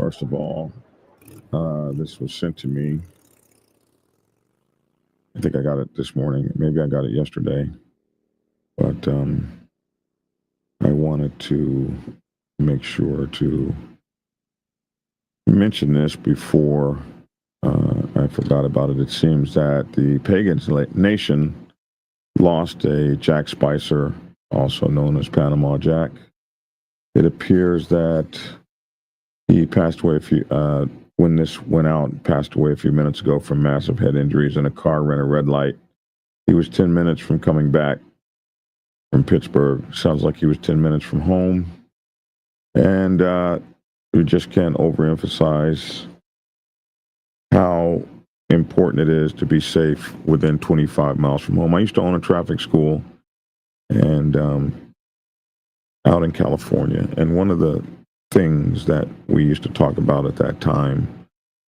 First of all, this was sent to me. I think I got it this morning. Maybe I got it yesterday. But I wanted to make sure to mention this before I forgot about it. It seems that the Pagans Nation lost a Jack Spicer, also known as Panama Jack. It appears that he passed away when this went out, passed away a few minutes ago from massive head injuries in a car, ran a red light. He was 10 minutes from coming back from Pittsburgh. Sounds like he was 10 minutes from home. And we just can't overemphasize how important it is to be safe within 25 miles from home. I used to own a traffic school and out in California. And one of the things that we used to talk about at that time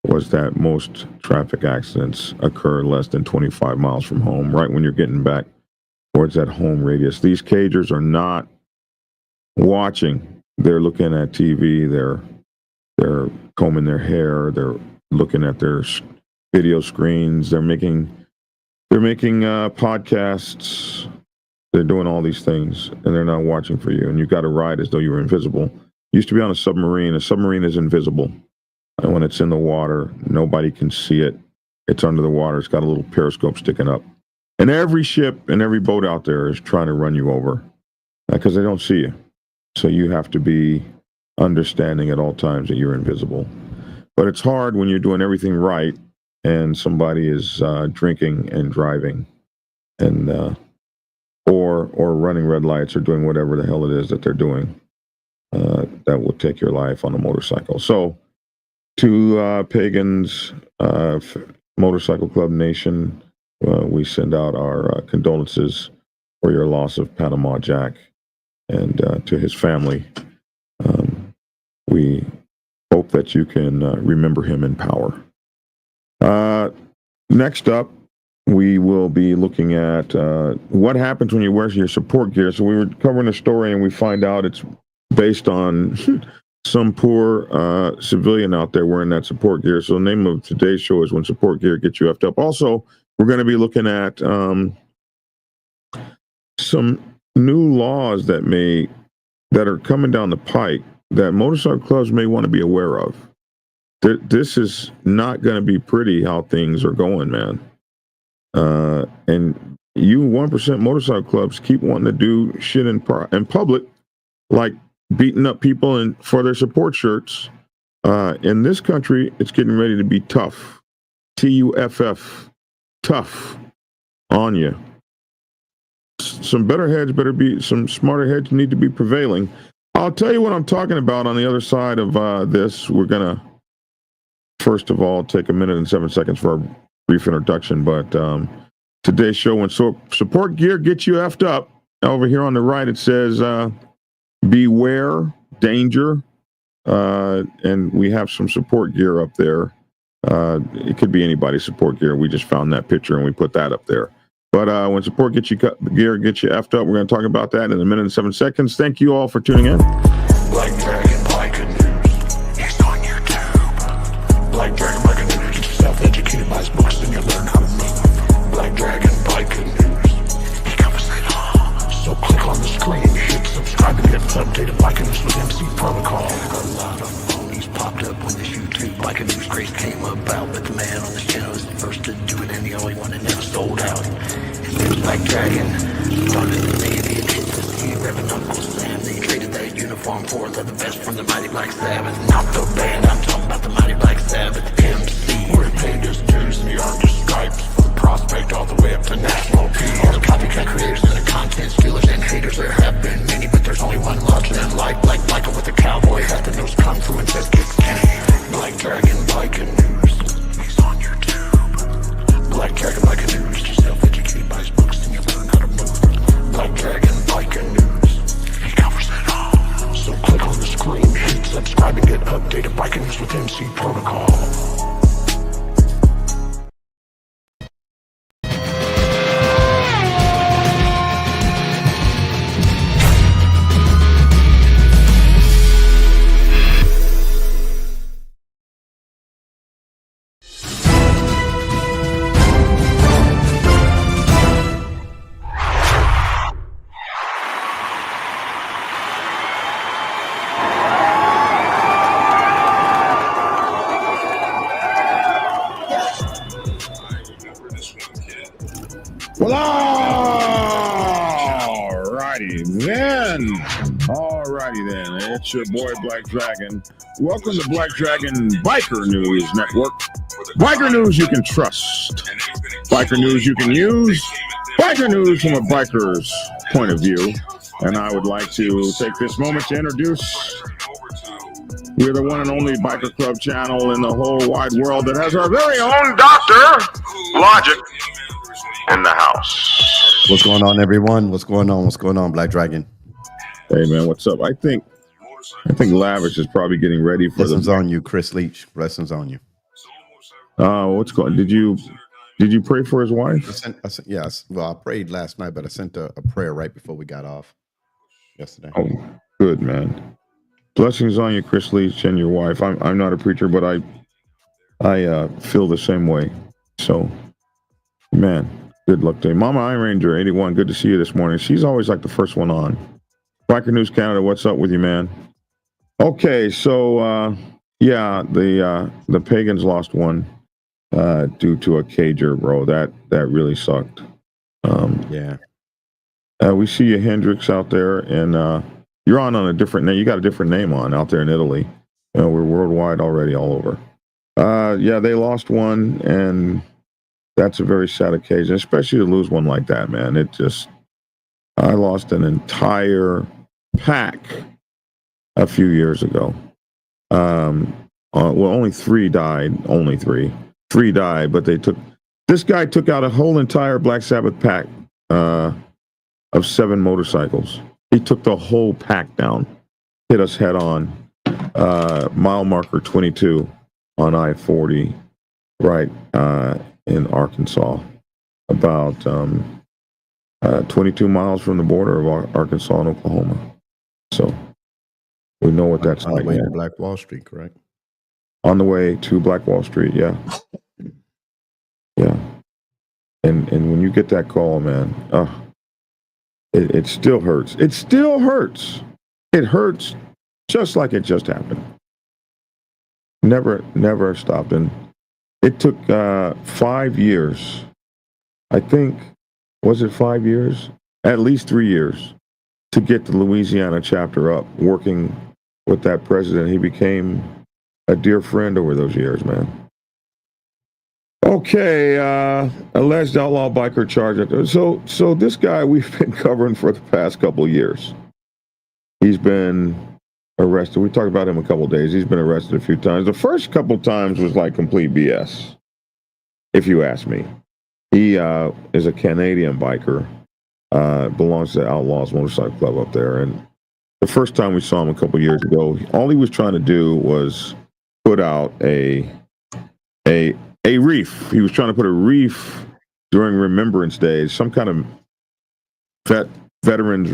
was that most traffic accidents occur less than 25 miles from home, right when you're getting back towards that home radius. These cagers are not watching. They're looking at TV. They're combing their hair. They're looking at their video screens. They're making podcasts. They're doing all these things, and they're not watching for you. And you've got to ride as though you were invisible. Used to be on a submarine. A submarine is invisible. And when it's in the water, nobody can see it. It's under the water. It's got a little periscope sticking up. And every ship and every boat out there is trying to run you over because they don't see you. So you have to be understanding at all times that you're invisible. But it's hard when you're doing everything right and somebody is drinking and driving and or running red lights or doing whatever the hell it is that they're doing. That will take your life on a motorcycle. So to Pagans, Motorcycle Club Nation, we send out our condolences for your loss of Panama Jack, and to his family, we hope that you can remember him in power. Next up, we will be looking at what happens when you wear your support gear. So we were covering a story and we find out it's based on some poor civilian out there wearing that support gear. So the name of today's show is When Support Gear Gets You Effed Up. Also, we're going to be looking at some new laws that are coming down the pike that motorcycle clubs may want to be aware of. This is not going to be pretty how things are going, man. And you 1% motorcycle clubs keep wanting to do shit in public, like beating up people for their support shirts. In this country, it's getting ready to be tough. TUFF. Tough on you. Some better heads some smarter heads need to be prevailing. I'll tell you what I'm talking about on the other side of this. We're going to, first of all, take a minute and 7 seconds for a brief introduction. But today's show, When Support Gear Gets You Effed Up, over here on the right, it says, beware, danger. And we have some support gear up there. It could be anybody's support gear. We just found that picture and we put that up there. But when support gear gets you effed up, we're going to talk about that in a minute and 7 seconds. Thank you all for tuning in. Black Dragon Biker News. He's on YouTube. Black Dragon Biker News. Get yourself educated by his books and you'll learn how to move. Black Dragon Biker News. He covers it all. So click on the screen, hit subscribe and get updated Biker News with MC Protocol. A lot of phonies popped up when this YouTube Biker News craze came about, but the man on this channel is the first to do it and the only one that never sold out. His name's Black Dragon. Started the Navy and hit the sea, revving Uncle Sam. They traded that uniform for the best from the mighty Black Sabbath. Not the band, I'm talking about the mighty Black Sabbath. MC. We're paid his dues and the artist stripes from prospect all the way up to national peace. All the copycat creators and the content stealers and haters, there have been many, but there's only one larger than life. Like Michael with the cowboy hat that knows kung fu and says kick Kenny. Black Dragon Biker News. He's on YouTube. Black Dragon Biker News. Get yourself educated by his books and you'll learn how to move. Black Dragon Biker News. He covers it all. So click on the screen, hit subscribe and get updated Biker News with MC Protocol. then. It's your boy Black Dragon. Welcome to Black Dragon Biker News Network. Biker news you can trust. Biker news you can use. Biker news from a biker's point of view. And I would like to take this moment to introduce, we're the one and only biker club channel in the whole wide world that has our very own Dr. Logic in the house. What's going on, everyone? What's going on? What's going on, Black Dragon? Hey man, what's up? I think Lavish is probably getting ready for Blessings on you, Chris Leach. Blessings on you. What's going? Did you pray for his wife? Yes. Well, I prayed last night, but I sent a prayer right before we got off yesterday. Oh, good man. Blessings on you, Chris Leach, and your wife. I'm not a preacher, but I feel the same way. So, man, good luck to you. Mama Iron Ranger 81. Good to see you this morning. She's always like the first one on. Biker News Canada, what's up with you, man? Okay, so yeah, the Pagans lost one due to a cager, bro. That really sucked. Yeah. We see you, Hendrix, out there, and you're on a different name. You got a different name on out there in Italy. We're worldwide already, all over. Yeah, they lost one, and that's a very sad occasion, especially to lose one like that, man. I lost an entire pack a few years ago. Well, only three died. Only three died, but this guy took out a whole entire Black Sabbath pack of 7 motorcycles. He took the whole pack down, hit us head on. Mile marker 22 on I-40, right in Arkansas, about 22 miles from the border of Arkansas and Oklahoma. So we know what that's on the like. way to Black Wall Street, correct? On the way to Black Wall Street, yeah. Yeah. And when you get that call, man, it still hurts. It still hurts. It hurts just like it just happened. Never stopped. And it took 5 years. I think, was it 5 years? At least 3 years to get the Louisiana chapter up, working with that president. He became a dear friend over those years, man. Okay, alleged outlaw biker charge. So this guy we've been covering for the past couple of years. He's been arrested. We talked about him a couple of days. He's been arrested a few times. The first couple of times was like complete BS, if you ask me. He is a Canadian biker, belongs to Outlaws Motorcycle Club up there. And the first time we saw him a couple of years ago, all he was trying to do was put out a reef. He was trying to put a reef during Remembrance Day, some kind of Veterans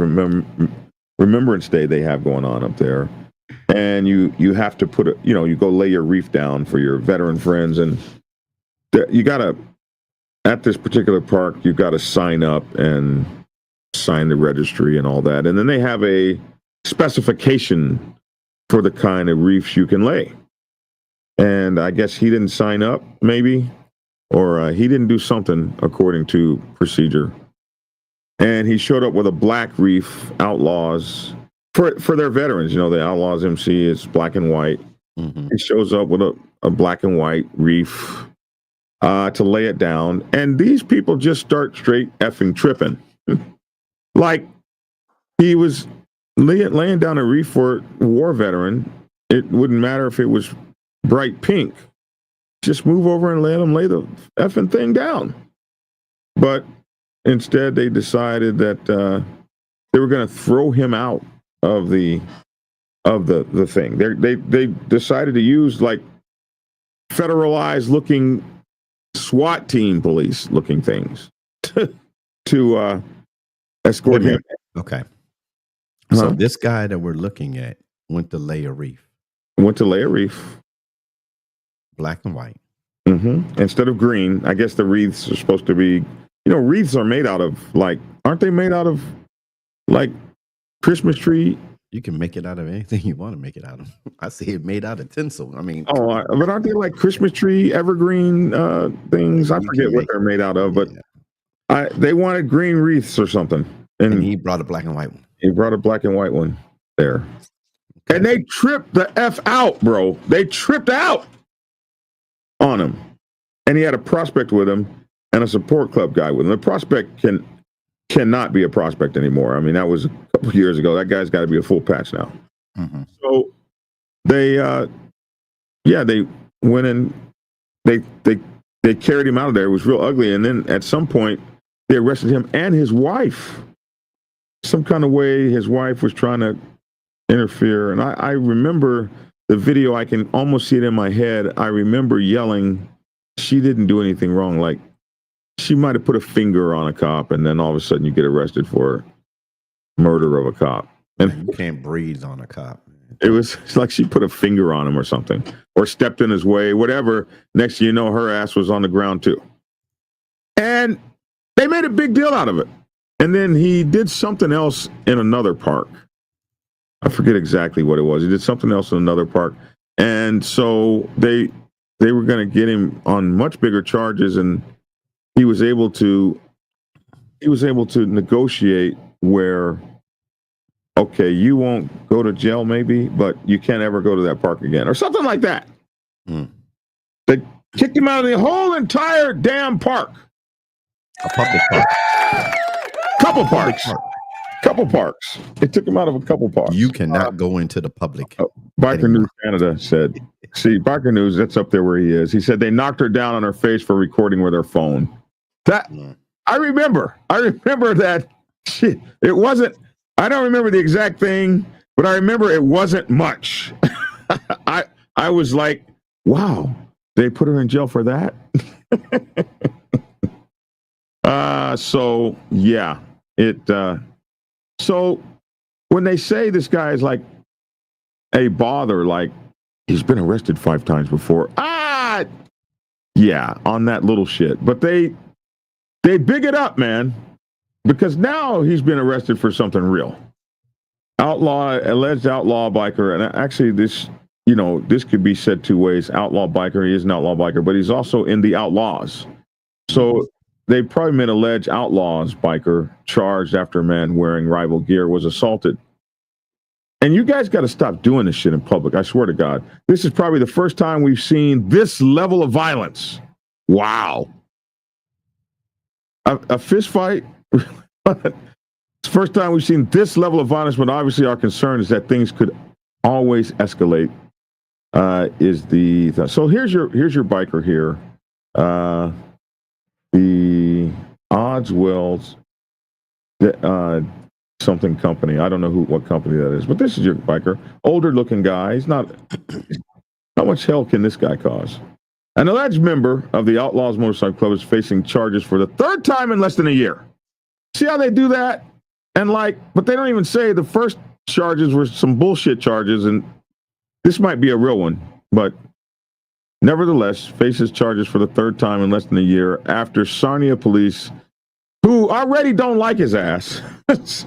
Remembrance Day they have going on up there. And you have to put you go lay your reef down for your veteran friends, and you gotta, at this particular park, you've got to sign up and sign the registry and all that. And then they have a specification for the kind of reefs you can lay. And I guess he didn't sign up, maybe, or he didn't do something according to procedure. And he showed up with a black reef, Outlaws, for their veterans. The Outlaws MC is black and white. Mm-hmm. He shows up with a black and white reef to lay it down. And these people just start straight effing tripping. Like he was laying down a reef for a war veteran. It wouldn't matter if it was bright pink. Just move over and let them lay the effing thing down. But instead, they decided that they were going to throw him out of the thing. They decided to use like federalized looking SWAT team police looking things to escort him. Okay. So this guy that we're looking at went to lay a reef. Black and white. Mm-hmm. Instead of green. I guess the wreaths are supposed to be, wreaths are made out of aren't they made out of like Christmas tree? You can make it out of anything you want to make it out of. I see it made out of tinsel. I mean, but aren't they like Christmas tree evergreen things? I forget what they're made out of, but they wanted green wreaths or something, and he brought a black and white one. He brought a black and white one there. And they tripped the F out, bro. They tripped out on him. And he had a prospect with him and a support club guy with him. The prospect cannot be a prospect anymore. I mean, that was a couple of years ago. That guy's got to be a full patch now. Mm-hmm. So they went in, they carried him out of there. It was real ugly. And then at some point, they arrested him and his wife. Some kind of way, his wife was trying to interfere. And I remember the video. I can almost see it in my head. I remember yelling, she didn't do anything wrong. Like, she might have put a finger on a cop, and then all of a sudden you get arrested for murder of a cop. And you can't breathe on a cop. It's like she put a finger on him or something, or stepped in his way, whatever. Next thing you know, her ass was on the ground too. And they made a big deal out of it. And then he did something else in another park. I forget exactly what it was. He did something else in another park. And so they were going to get him on much bigger charges, and he was able to negotiate where, okay, you won't go to jail maybe, but you can't ever go to that park again, or something like that. They kicked him out of the whole entire damn park. A public park. Couple parks. They took him out of a couple parks. You cannot go into the public. Biker News Canada said, see, Biker News, that's up there where he is. He said they knocked her down on her face for recording with her phone. That I remember that shit. It wasn't, I don't remember the exact thing, but I remember it wasn't much. I was like, wow, they put her in jail for that. So yeah, so when they say this guy is like a bother, like he's been arrested 5 times before. Yeah, on that little shit. But they big it up, man, because now he's been arrested for something real. Alleged outlaw biker. And actually this could be said 2 ways. Outlaw biker, he is an outlaw biker, but he's also in the Outlaws. So they probably meant alleged outlaws biker charged after a man wearing rival gear was assaulted. And you guys got to stop doing this shit in public. I swear to God. This is probably the first time we've seen this level of violence. Wow. A fist fight? It's the first time we've seen this level of violence, but obviously our concern is that things could always escalate. So here's your biker here. The Oddswells, something company. I don't know what company that is, but this is your biker. Older looking guy. He's not. How much hell can this guy cause? An alleged member of the Outlaws Motorcycle Club is facing charges for the 3rd time in less than a year. See how they do that? And but they don't even say the first charges were some bullshit charges, and this might be a real one, but nevertheless faces charges for the 3rd time in less than a year after Sarnia police, who already don't like his ass.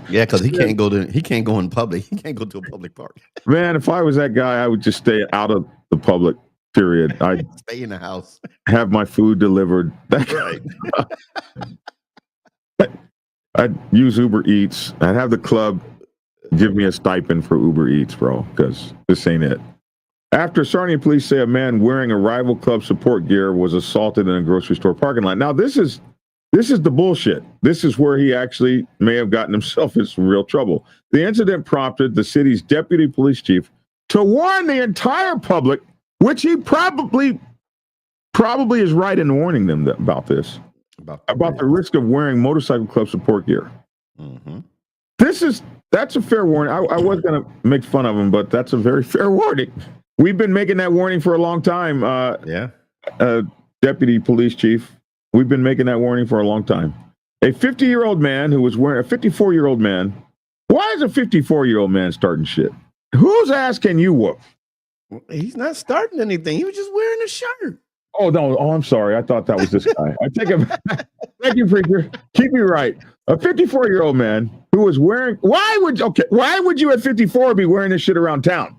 Yeah, because he can't go in public. He can't go to a public park. Man, if I was that guy, I would just stay out of the public, period. I'd stay in the house. Have my food delivered. Right. I'd use Uber Eats. I'd have the club give me a stipend for Uber Eats, bro, because this ain't it. After Sarnia police say a man wearing a rival club support gear was assaulted in a grocery store parking lot. Now, this is the bullshit. This is where he actually may have gotten himself in some real trouble. The incident prompted the city's deputy police chief to warn the entire public, which he probably is right in warning them about this, about the risk of wearing motorcycle club support gear. Mm-hmm. That's a fair warning. I was going to make fun of him, but that's a very fair warning. We've been making that warning for a long time. Deputy police chief. We've been making that warning for a long time. A 50-year-old man who was wearing a 54-year-old man. Why is a 54-year-old man starting shit? Whose ass can you whoop? He's not starting anything. He was just wearing a shirt. Oh, no. Oh, I'm sorry. I thought that was this guy. I take it back. Thank you, Preacher. Keep me right. A 54-year-old man who was wearing. Why would you at 54 be wearing this shit around town?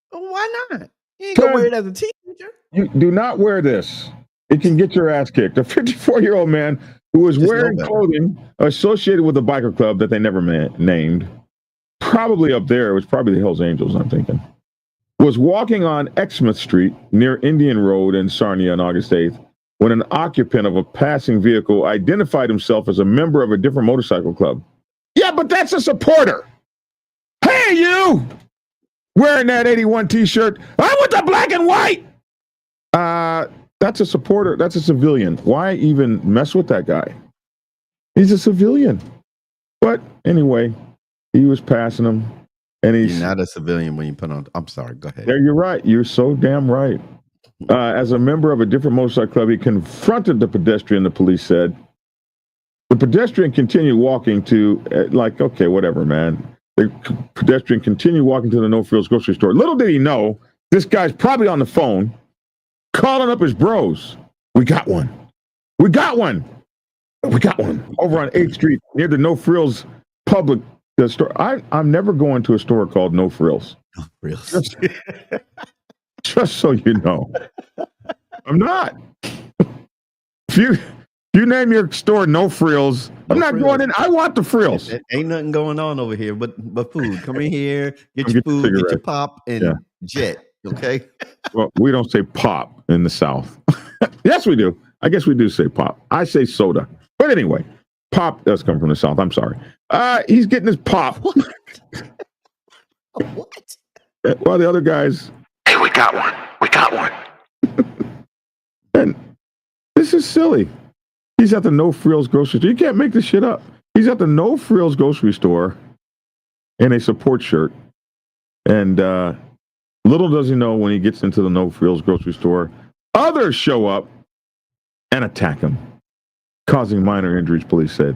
Why not? You ain't gonna wear it as a teenager. You do not wear this. It can get your ass kicked. A 54-year-old man who was wearing clothing associated with a biker club that they never named probably up there. It was probably the Hells Angels, I'm thinking. Was walking on Exmouth Street near Indian Road in Sarnia on August 8th when an occupant of a passing vehicle identified himself as a member of a different motorcycle club. Yeah, but that's a supporter. Hey, you! Wearing that 81 t-shirt. I'm with the black and white! That's a supporter. That's a civilian. Why even mess with that guy? He's a civilian. But anyway, he was passing him. And he's You're not a civilian when you put on. I'm sorry. Go ahead. Yeah, you're right. You're so damn right. As a member of a different motorcycle club, he confronted the pedestrian, the police said. The pedestrian continued walking to, okay, whatever, man. The pedestrian continued walking to the No Frills grocery store. Little did he know, this guy's probably on the phone, calling up his bros. We got one. We got one. We got one. Over on 8th Street, near the No Frills public store. I'm never going to a store called No Frills. No frills. Just so you know. I'm not. If you name your store No Frills, I'm not going in. I want the frills. Ain't nothing going on over here but food. Come in here, get your food, get your pop, and jet. Okay. Well, we don't say pop in the South. Yes, we do. I guess we do say pop. I say soda. But anyway, pop does come from the South. I'm sorry. He's getting his pop. What? What? While the other guys. Hey, we got one. We got one. And this is silly. He's at the No Frills grocery store. You can't make this shit up. He's at the No Frills grocery store in a support shirt. And little does he know when he gets into the No Frills grocery store, others show up and attack him, causing minor injuries, police said.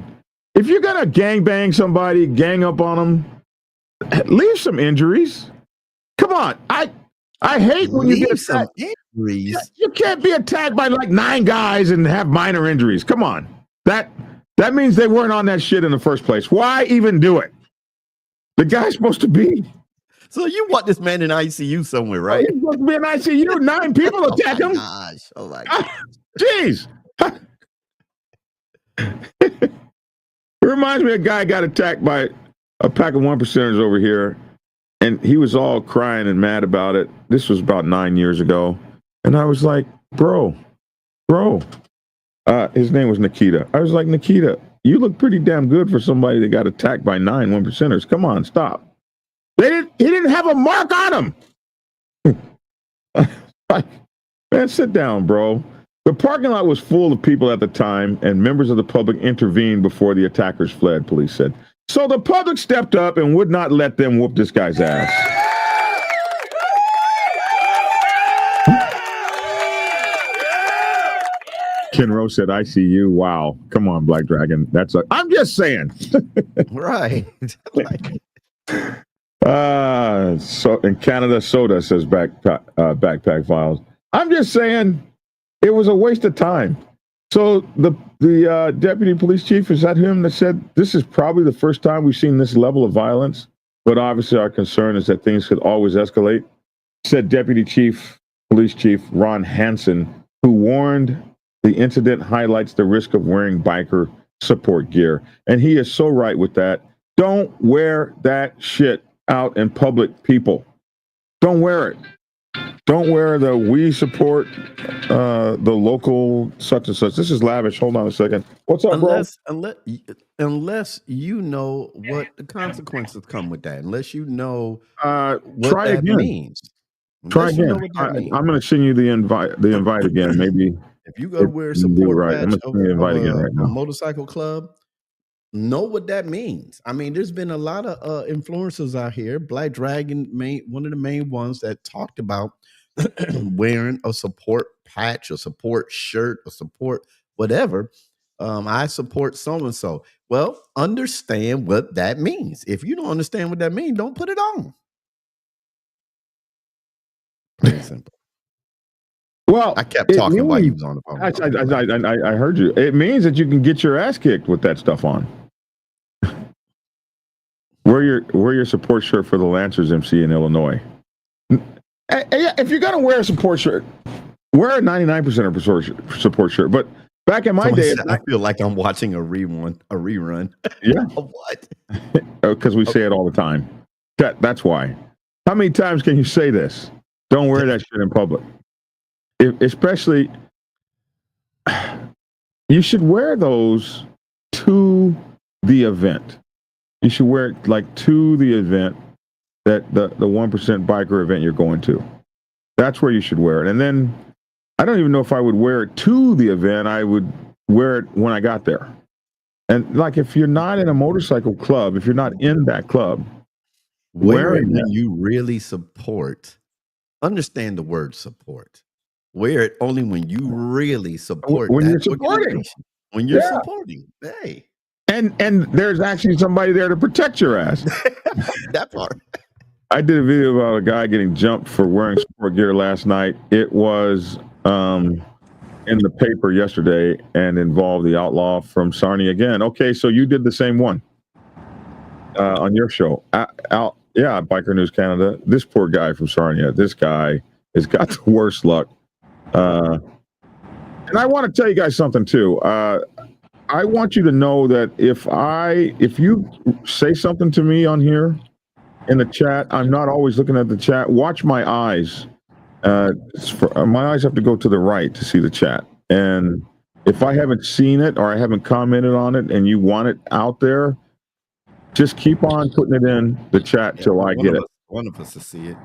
If you're going to gangbang somebody, gang up on them, leave some injuries. Come on. I hate when you get some injuries. You can't be attacked by like 9 guys and have minor injuries. Come on. That means they weren't on that shit in the first place. Why even do it? The guy's supposed to be. So you want this man in ICU somewhere, right? He's supposed to be in ICU. 9 people attack him. Gosh. Oh my gosh. Jeez. It reminds me of a guy got attacked by a pack of 1%ers over here. And he was all crying and mad about it. This was about 9 years ago. And I was like, bro. His name was Nikita. I was like, Nikita, you look pretty damn good for somebody that got attacked by 9 1%ers. Come on, stop. He didn't have a mark on him. Like, man, sit down, bro. The parking lot was full of people at the time, and members of the public intervened before the attackers fled, police said. So the public stepped up and would not let them whoop this guy's ass. Ken Rose said, ICU. Wow. Come on, Black Dragon. I'm just saying. Right. So in Canada, soda, says Backpack Files. I'm just saying it was a waste of time. So the deputy police chief, is that him that said this is probably the first time we've seen this level of violence, but obviously our concern is that things could always escalate, said Deputy Police Chief Ron Hansen, who warned the incident highlights the risk of wearing biker support gear. And he is so right with that. Don't wear that shit out in public, people. Don't wear it. Don't wear the we support the local such and such. This is lavish. Hold on a second. What's up, bro? Unless you know what the consequences come with that. Unless you know what try that again. means. Try again. I'm going to send you the invite again. Maybe if you go to wear a support I'm badge going to invite again right now. A motorcycle club, know what that means. I mean, there's been a lot of influencers out here. Black Dragon, one of the main ones that talked about wearing a support patch, a support shirt, a support whatever. I support so and so. Well, understand what that means. If you don't understand what that means, don't put it on. Very simple. Well, I kept talking while you was on the phone. I heard you. It means that you can get your ass kicked with that stuff on. Wear your support shirt for the Lancers MC in Illinois. If you're gonna wear a support shirt, wear a 99% support shirt. But back in my day, I feel like I'm watching a rerun. Yeah. What? Because we say it all the time. That's why. How many times can you say this? Don't wear that shit in public. Especially, you should wear those to the event. You should wear it like to the event, that the 1% biker event you're going to. That's where you should wear it. And then I don't even know if I would wear it to the event. I would wear it when I got there. And like, if you're not in a motorcycle club, if you're not in that club, Wear it wearing when that, you really support. Understand the word support. Wear it only when you really support when that you're supporting. organization. When you're Yeah. supporting. Hey, and there's actually somebody there to protect your ass. that part. I did a video about a guy getting jumped for wearing sport gear last night. It was in the paper yesterday and involved the outlaw from Sarnia again. Okay, so you did the same one on your show. Yeah, Biker News Canada. This poor guy from Sarnia, this guy has got the worst luck. And I want to tell you guys something too. I want you to know that if you say something to me on here in the chat, I'm not always looking at the chat. Watch my eyes. My eyes have to go to the right to see the chat. And if I haven't seen it or I haven't commented on it and you want it out there, just keep on putting it in the chat till I get it. One of us to see it.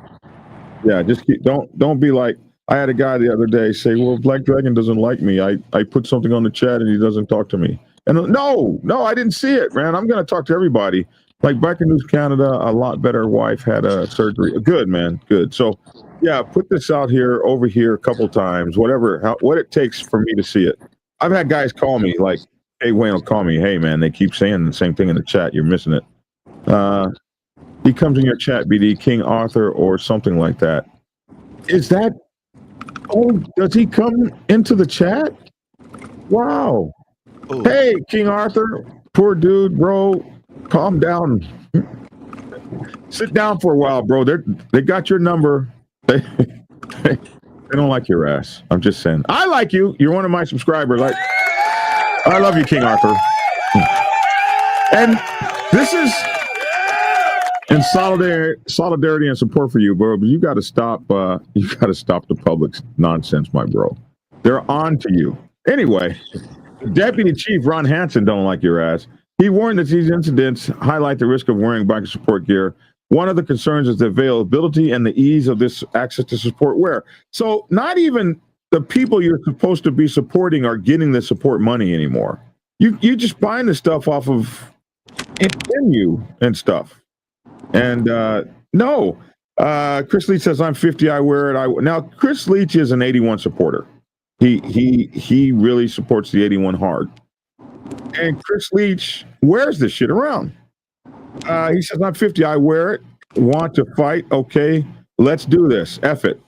Yeah, just don't be like, I had a guy the other day say, well, Black Dragon doesn't like me. I put something on the chat and he doesn't talk to me. And no, I didn't see it, man. I'm going to talk to everybody. Like Biker News Canada, a lot better wife had a surgery. Good, man. Good. So, yeah, put this out here, over here a couple times, what it takes for me to see it. I've had guys call me like, hey, Wayne will call me. Hey, man, they keep saying the same thing in the chat. You're missing it. He comes in your chat, BD, King Arthur or something like that. Is that, does he come into the chat? Wow. Ooh. Hey, King Arthur, poor dude, bro. Calm down. Sit down for a while, bro. They got your number. They don't like your ass. I'm just saying. I like you. You're one of my subscribers. I love you, King Arthur. And this is in solidarity and support for you, bro. But you got to stop. You got to stop the public's nonsense, my bro. They're on to you. Anyway, Deputy Chief Ron Hansen don't like your ass. He warned that these incidents highlight the risk of wearing biker support gear. One of the concerns is the availability and the ease of this access to support wear. So not even the people you're supposed to be supporting are getting the support money anymore. You just buying the stuff off of you and stuff. And no, Chris Leach says, I'm 50, I wear it. Now, Chris Leach is an 81 supporter. He really supports the 81 hard. And Chris Leach wears this shit around. He says, I'm 50, I wear it. Want to fight? Okay, let's do this. Effed.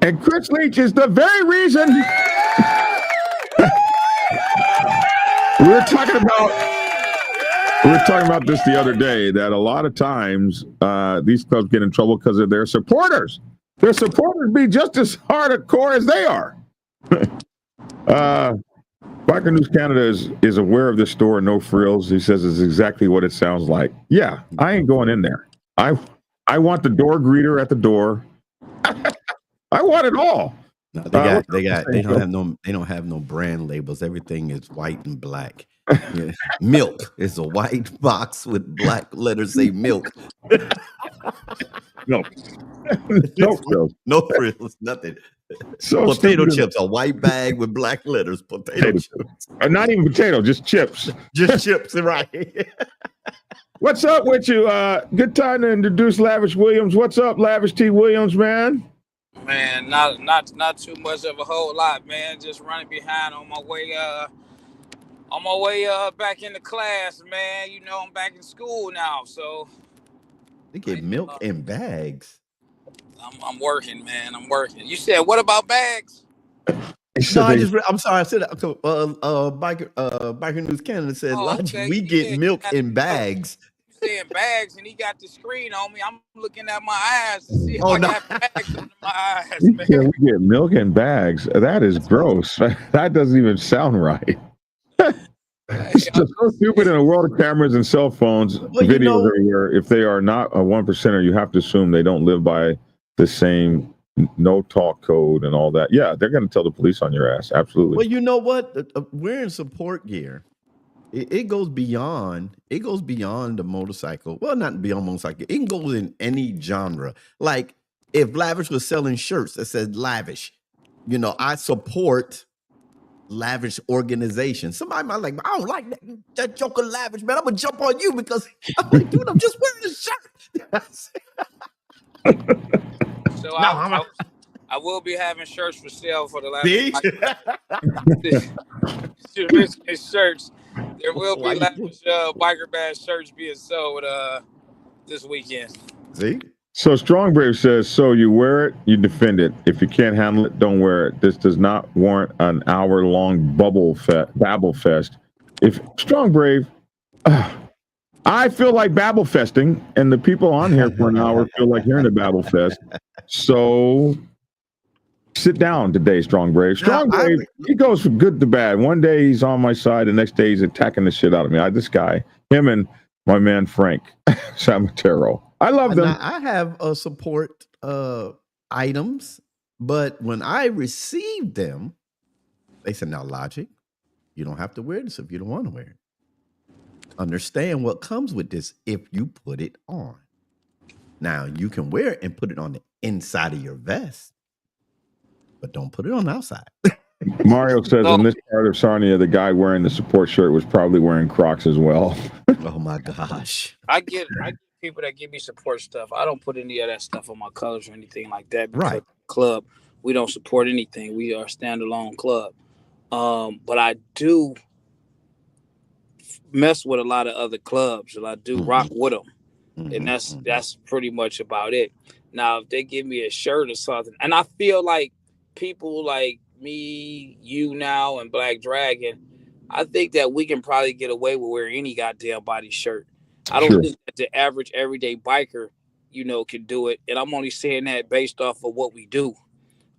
And Chris Leach is the very reason we were talking about this the other day, that a lot of times these clubs get in trouble because of their supporters. Their supporters be just as hardcore as they are. Biker News Canada is aware of this store, No Frills. He says it's exactly what it sounds like. Yeah, I ain't going in there. I want the door greeter at the door. I want it all. No, they don't have no brand labels. Everything is white and black. Yeah. Milk is a white box with black letters say milk. No frills. No frills, nothing. So potato chips, a white bag with black letters. Potato chips. Not even potato, just chips. Just chips, right? What's up with you? Good time to introduce Lavish Williams. What's up, Lavish T. Williams, man? Man, not too much of a whole lot, man. Just running behind on my way back into class, man. You know, I'm back in school now, so They get milk in bags. I'm working, man. I'm working. You said what about bags? No, I'm sorry. I said Biker News Canada said, okay. We get milk in bags. You saying bags, and he got the screen on me. I'm looking at my eyes to see if I got bags under my eyes, man. Yeah, we get milk in bags. That is gross. That doesn't even sound right. It's just so stupid in a world of cameras and cell phones, videos everywhere. If they are not a 1%er, you have to assume they don't live by the same no talk code and all that. Yeah, they're going to tell the police on your ass. Absolutely. Well, you know what? Wearing support gear, it goes beyond. It goes beyond the motorcycle. Well, not beyond motorcycle. It can go in any genre. Like if Lavish was selling shirts that said Lavish, I support Lavish organization. Somebody might like, I don't like that joke of Lavish, man. I'm gonna jump on you because I'm like, dude, I'm just wearing a shirt. So I will be having shirts for sale for the Lavish shirts. There will be Lavish biker bash shirts being sold this weekend. See? So Strong Brave says, so you wear it, you defend it. If you can't handle it, don't wear it. This does not warrant an hour-long babble fest. If Strong Brave, I feel like babble festing, and the people on here for an hour feel like hearing a babble fest. So sit down today, Strong Brave. Strong Brave, he goes from good to bad. One day he's on my side, the next day he's attacking the shit out of me. This guy, him and my man Frank Samatero. I love them. Now, I have support items, but when I received them, they said, now, Logic, you don't have to wear this if you don't want to wear it. Understand what comes with this if you put it on. Now, you can wear it and put it on the inside of your vest, but don't put it on the outside. Mario says in this part of Sarnia, the guy wearing the support shirt was probably wearing Crocs as well. Oh, my gosh. I get people that give me support stuff. I don't put any of that stuff on my colors or anything like that. Because right. Club, we don't support anything. We are a standalone club. But I do mess with a lot of other clubs, and I do rock with them. And that's pretty much about it. Now, if they give me a shirt or something, and I feel like people like me, you now, and Black Dragon, I think that we can probably get away with wearing any goddamn body shirt. I don't think that the average everyday biker, can do it. And I'm only saying that based off of what we do,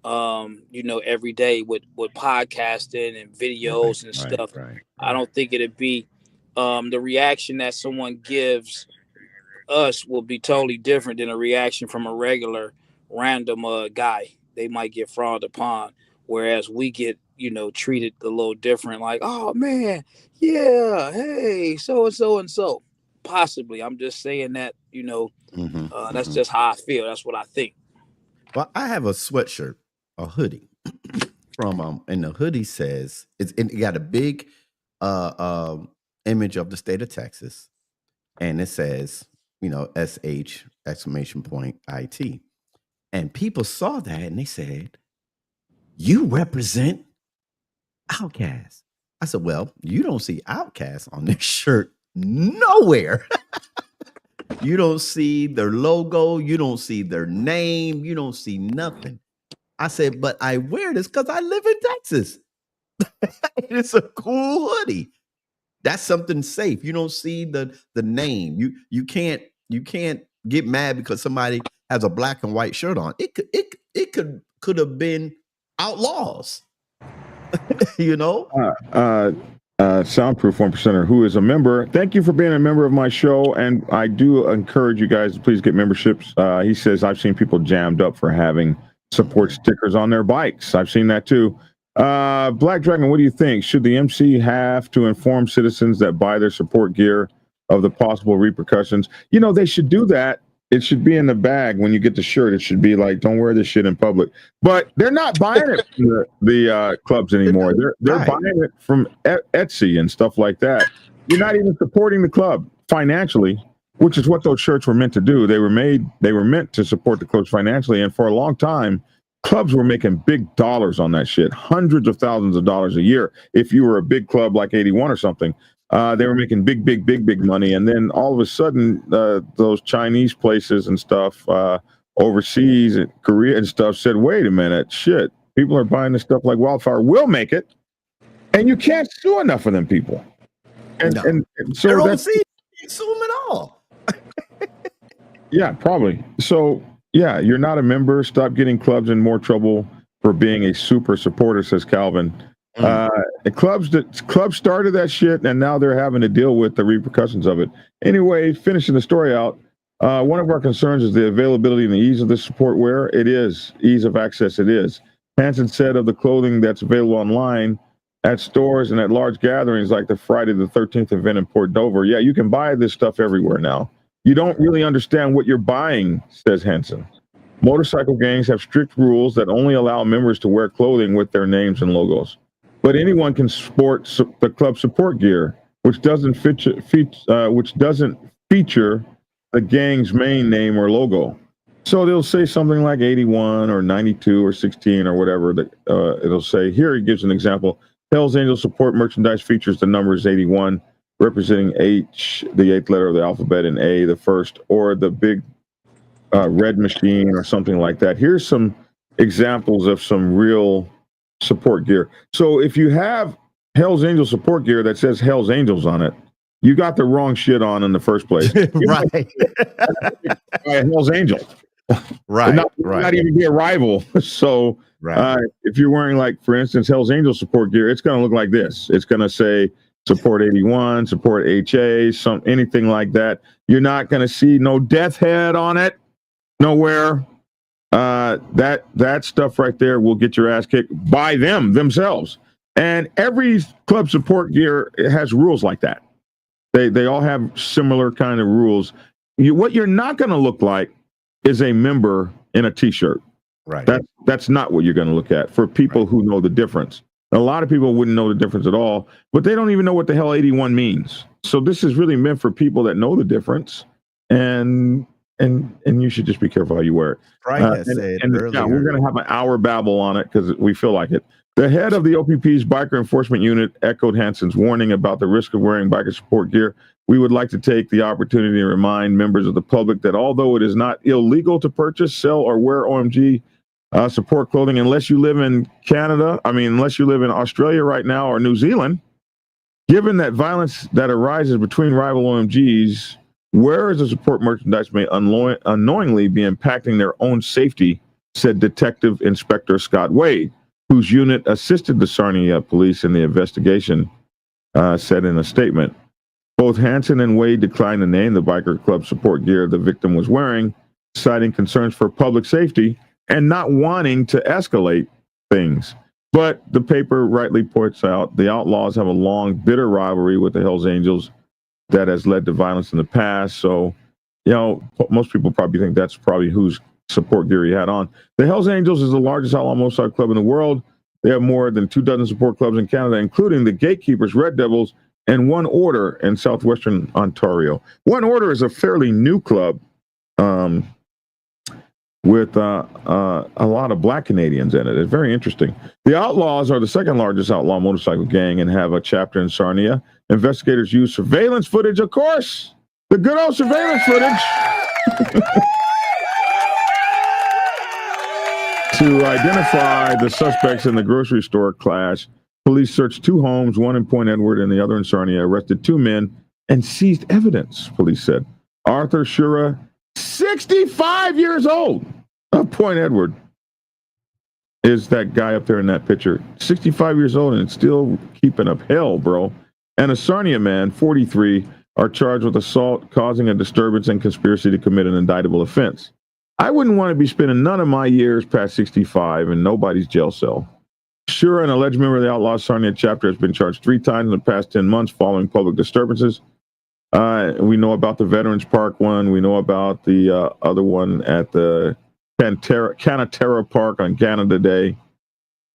every day with podcasting and videos and stuff. Right. I don't think it'd be the reaction that someone gives us will be totally different than a reaction from a regular random guy. They might get frowned upon, whereas we get, treated a little different, like, oh man, yeah, hey, so and so and so. Possibly. I'm just saying that, that's just how I feel. That's what I think. Well, I have a sweatshirt, a hoodie from and the hoodie says it got a big image of the state of Texas, and it says, SH exclamation point IT. And people saw that and they said, you represent Outcast. I said, well, you don't see Outcast on this shirt nowhere. You don't see their logo. You don't see their name. You don't see nothing. I said, but I wear this because I live in Texas. It's a cool hoodie. That's something safe. You don't see the name. You can't get mad because somebody has a black and white shirt on. It could have been Outlaws. Soundproof 1%er who is a member. Thank you for being a member of my show, and I do encourage you guys to please get memberships. He says I've seen people jammed up for having support stickers on their bikes. I've seen that too. Black Dragon, what do you think? Should the MC have to inform citizens that buy their support gear of the possible repercussions? They should do that. It should be in the bag when you get the shirt. It should be like, don't wear this shit in public. But they're not buying it from the clubs anymore. They're buying it from Etsy and stuff like that. You're not even supporting the club financially, which is what those shirts were meant to do. They were meant to support the clubs financially. And for a long time, clubs were making big dollars on that shit, hundreds of thousands of dollars a year. If you were a big club like 81 or something, they were making big money. And then all of a sudden, those Chinese places and stuff overseas, Korea and stuff said, wait a minute, shit, people are buying this stuff like wildfire. We'll make it. And you can't sue enough of them people. And so that's sue them at all. Yeah, probably. So yeah, you're not a member. Stop getting clubs in more trouble for being a super supporter, says Calvin. The clubs started that shit, and now they're having to deal with the repercussions of it. Anyway, finishing the story out, one of our concerns is the availability and the ease of this support wear. It is. Ease of access, it is. Hansen said of the clothing that's available online at stores and at large gatherings like the Friday the 13th event in Port Dover. Yeah, you can buy this stuff everywhere now. You don't really understand what you're buying, says Hansen. Motorcycle gangs have strict rules that only allow members to wear clothing with their names and logos. But anyone can sport the club support gear, which doesn't feature the gang's main name or logo. So they'll say something like 81 or 92 or 16 or whatever. It'll say, here it gives an example. Hell's Angels support merchandise features the numbers 81, representing H, the eighth letter of the alphabet, and A, the first, or the big red machine or something like that. Here's some examples of some real support gear. So if you have Hell's Angels support gear that says Hell's Angels on it, you got the wrong shit on in the first place. Right. Hell's Angel. Right. Not even be a rival. So if you're wearing, like, for instance, Hell's Angel support gear, it's going to look like this. It's going to say support 81, support HA, anything like that. You're not going to see no death head on it. Nowhere. That stuff right there will get your ass kicked by themselves. And every club support gear has rules like that. They all have similar kind of rules. What you're not going to look like is a member in a t-shirt. Right. That's not what you're going to look at for people who know the difference. A lot of people wouldn't know the difference at all, but they don't even know what the hell 81 means. So this is really meant for people that know the difference, and you should just be careful how you wear it. Earlier. We're going to have an hour babble on it because we feel like it. The head of the OPP's biker enforcement unit echoed Hansen's warning about the risk of wearing biker support gear. We would like to take the opportunity to remind members of the public that although it is not illegal to purchase, sell, or wear OMG support clothing, unless you live in unless you live in Australia right now or New Zealand, given that violence that arises between rival OMGs, wearers of support merchandise may unknowingly be impacting their own safety, said Detective Inspector Scott Wade, whose unit assisted the Sarnia police in the investigation, said in a statement. Both Hansen and Wade declined to name the biker club support gear the victim was wearing, citing concerns for public safety and not wanting to escalate things. But the paper rightly points out the Outlaws have a long, bitter rivalry with the Hells Angels that has led to violence in the past. So, most people probably think that's probably whose support gear he had on. The Hells Angels is the largest outlaw motorcycle club in the world. They have more than 24 support clubs in Canada, including the Gatekeepers, Red Devils, and One Order in southwestern Ontario. One Order is a fairly new club with a lot of Black Canadians in it. It's very interesting. The Outlaws are the second largest outlaw motorcycle gang and have a chapter in Sarnia. Investigators use surveillance footage, of course, the good old surveillance footage, to identify the suspects in the grocery store clash. Police searched 2 homes, one in Point Edward and the other in Sarnia, arrested 2 men, and seized evidence, police said. Arthur Shura, 65 years old, of Point Edward, is that guy up there in that picture. 65 years old and still keeping up hell, bro. And a Sarnia man, 43, are charged with assault, causing a disturbance, and conspiracy to commit an indictable offense. I wouldn't want to be spending none of my years past 65 in nobody's jail cell. Sure, an alleged member of the Outlaw Sarnia chapter has been charged 3 times in the past 10 months following public disturbances. We know about the Veterans Park one. We know about the other one at the Canatera Park on Canada Day.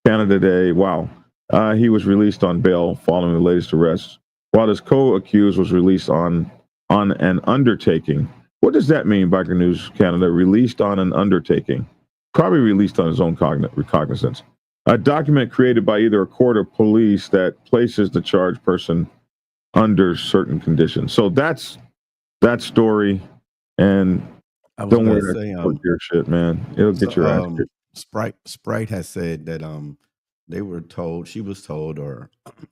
Canada Day, wow. He was released on bail following the latest arrest, while his co-accused was released on an undertaking. What does that mean, Biker News Canada? Released on an undertaking. Probably released on his own recognizance. A document created by either a court or police that places the charged person under certain conditions. So that's that story. And don't worry about your shit, man. It'll get your ass kicked. Sprite has said that she was told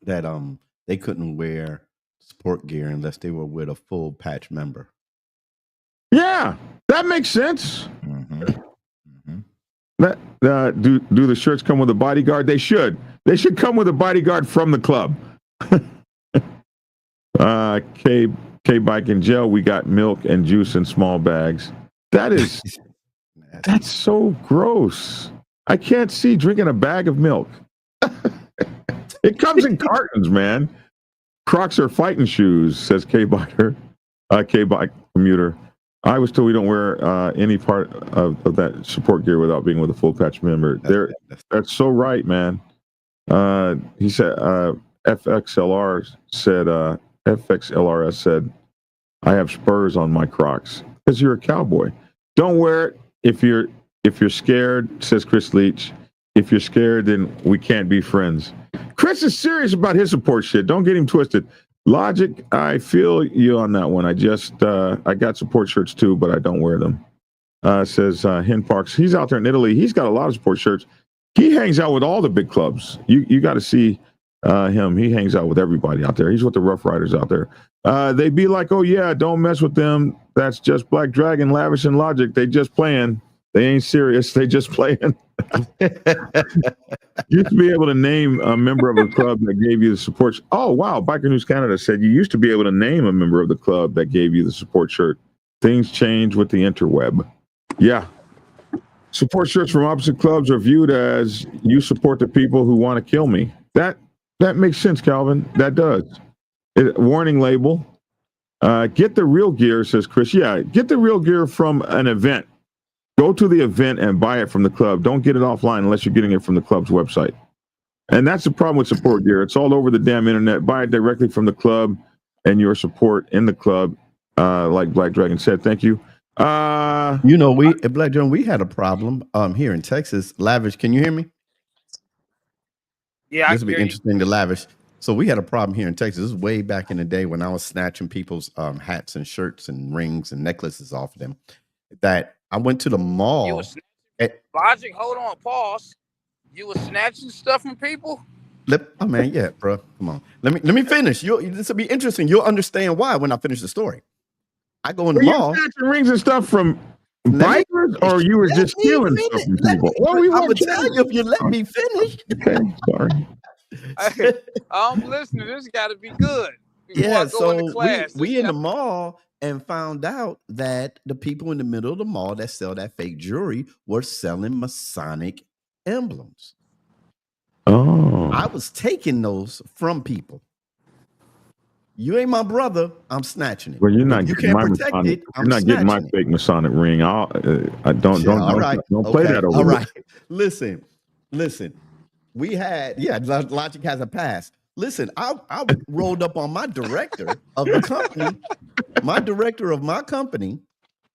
that they couldn't wear support gear unless they were with a full patch member. Yeah, that makes sense. Mm-hmm. That do the shirts come with a bodyguard? They should. They should come with a bodyguard from the club. K Bike in jail. We got milk and juice in small bags. That's so gross. I can't see drinking a bag of milk. It comes in cartons, man. Crocs are fighting shoes, says K Bike commuter. I was told we don't wear any part of that support gear without being with a full patch member. That's so right, man. He said FXLRS said, I have spurs on my Crocs because you're a cowboy. Don't wear it if you're scared, says Chris Leach. If you're scared, then we can't be friends. Chris is serious about his support shit. Don't get him twisted. Logic, I feel you on that one. I got support shirts too, but I don't wear them. Says Hen Parks. He's out there in Italy. He's got a lot of support shirts. He hangs out with all the big clubs. You got to see him. He hangs out with everybody out there. He's with the Rough Riders out there. They be like, oh yeah, don't mess with them. That's just Black Dragon, Lavish, and Logic. They just playing. They ain't serious. They just playing. You used to be able to name a member of a club that gave you the support. Oh, wow. Biker News Canada said you used to be able to name a member of the club that gave you the support shirt. Things change with the interweb. Yeah. Support shirts from opposite clubs are viewed as you support the people who want to kill me. That makes sense, Calvin. That does. Warning label. Get the real gear, says Chris. Yeah, get the real gear from an event. Go to the event and buy it from the club. Don't get it offline unless you're getting it from the club's website. And that's the problem with support gear. It's all over the damn internet. Buy it directly from the club and your support in the club, like Black Dragon said. Thank you. Black Dragon, we had a problem here in Texas. Lavish, can you hear me? Yeah, this would be interesting to Lavish. So we had a problem here in Texas. This is way back in the day when I was snatching people's hats and shirts and rings and necklaces off of them. That I went to the mall. Logic, hold on, pause. You were snatching stuff from people? Oh man, yeah, bro. Come on. Let me finish. This will be interesting. You'll understand why when I finish the story. I go in the mall. You snatching rings and stuff from bikers, or you were just stealing stuff from people? I would tell you if you let me finish. Okay, sorry. I'm listening. This got to be good. Yeah, so we in the mall and found out that the people in the middle of the mall that sell that fake jewelry were selling Masonic emblems. Oh. I was taking those from people. You ain't my brother. I'm snatching it. Well, you're not. You can't protect it. You're not getting my fake Masonic ring. I don't play that over. All right. Listen. We had Logic has a pass. Listen, I rolled up on my director of the company. My director of my company.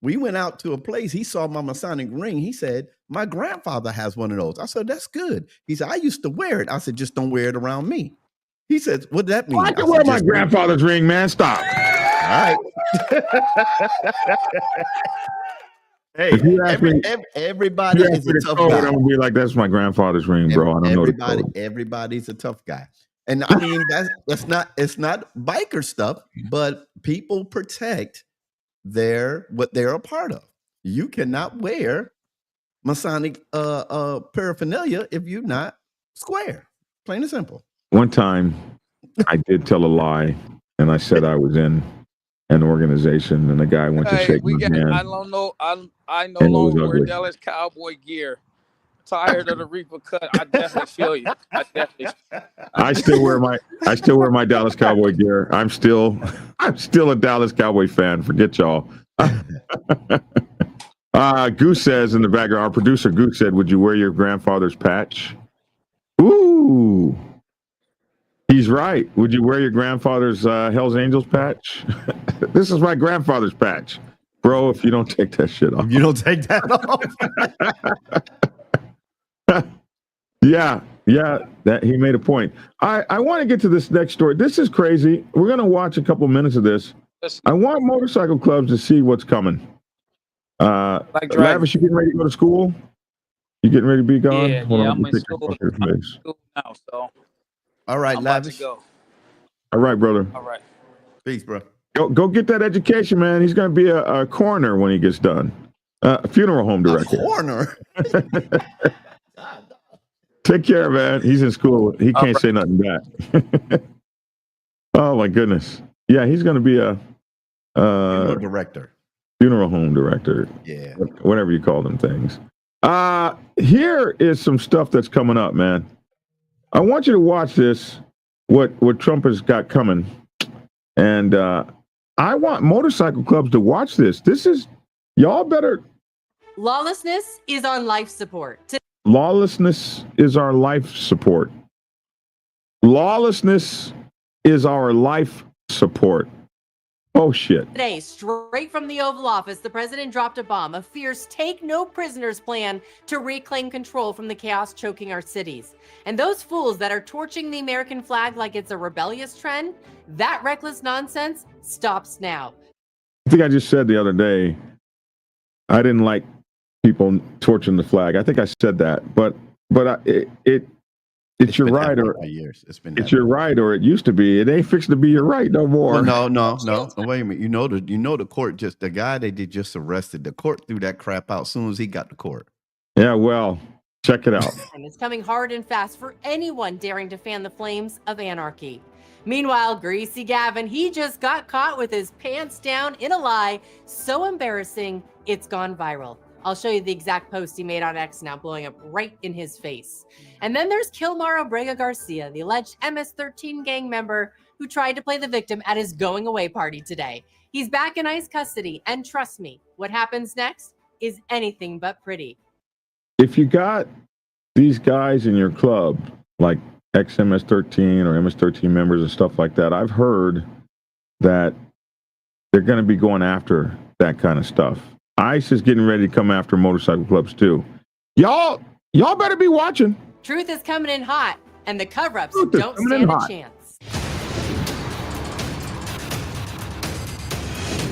We went out to a place. He saw my Masonic ring. He said, my grandfather has one of those. I said, that's good. He said, I used to wear it. I said, just don't wear it around me. He said, what does that mean? I can wear my grandfather's ring, man. Stop. All right. Hey, everybody is a tough guy. I'm gonna be like, that's my grandfather's ring, bro. I don't know the code. Everybody's a tough guy. And I mean, it's not biker stuff, but people protect what they're a part of. You cannot wear Masonic paraphernalia if you're not square. Plain and simple. One time I did tell a lie and I said I was in an organization and the guy went to shake my hand. I no longer wear Dallas Cowboy gear. Tired of the Reaper cut. I definitely feel you. I still wear my Dallas Cowboy gear. I'm still a Dallas Cowboy fan. Forget y'all. Goose says in the background, our producer Goose said, would you wear your grandfather's patch? Ooh. He's right. Would you wear your grandfather's Hell's Angels patch? This is my grandfather's patch. Bro, if you don't take that shit off. You don't take that off. Yeah, that he made a point. I want to get to this next story. This is crazy. We're going to watch a couple minutes of this. I want motorcycle clubs to see what's coming. Lavish, you getting ready to go to school? You getting ready to be gone? Yeah, I'm in school. I'm in school now, so. All right, Lavish. Go. All right, brother. All right. Peace, bro. Go get that education, man. He's going to be a coroner when he gets done. Funeral home director. A coroner? Take care, man. He's in school. He can't say nothing back. Oh my goodness. Yeah, he's going to be a Director. funeral home director. Yeah. Whatever you call them things. Here is some stuff that's coming up, man. I want you to watch this. What Trump has got coming, and I want motorcycle clubs to watch this. This is y'all better. Lawlessness is on life support. Lawlessness is our life support. Lawlessness is our life support. Oh, shit. Today, straight from the Oval Office, the president dropped a bomb, a fierce take no prisoners plan to reclaim control from the chaos choking our cities. And those fools that are torching the American flag like it's a rebellious trend, that reckless nonsense stops now. I think I just said the other day, I didn't like people torching the flag. I think I said that, but it's your right, or years. It's your right, or it used to be. It ain't fixed to be your right no more. Well, no. Wait a minute. You know the court the guy they did just arrested. The court threw that crap out as soon as he got to court. Yeah, well, check it out. And it's coming hard and fast for anyone daring to fan the flames of anarchy. Meanwhile, Greasy Gavin, he just got caught with his pants down in a lie so embarrassing it's gone viral. I'll show you the exact post he made on X now, blowing up right in his face. And then there's Kilmar Obrega Garcia, the alleged MS-13 gang member who tried to play the victim at his going away party today. He's back in ICE custody, and trust me, what happens next is anything but pretty. If you got these guys in your club, like ex-MS-13 or MS-13 members and stuff like that, I've heard that they're going to be going after that kind of stuff. ICE is getting ready to come after motorcycle clubs too. Y'all better be watching. Truth is coming in hot, and the cover-ups don't stand a chance.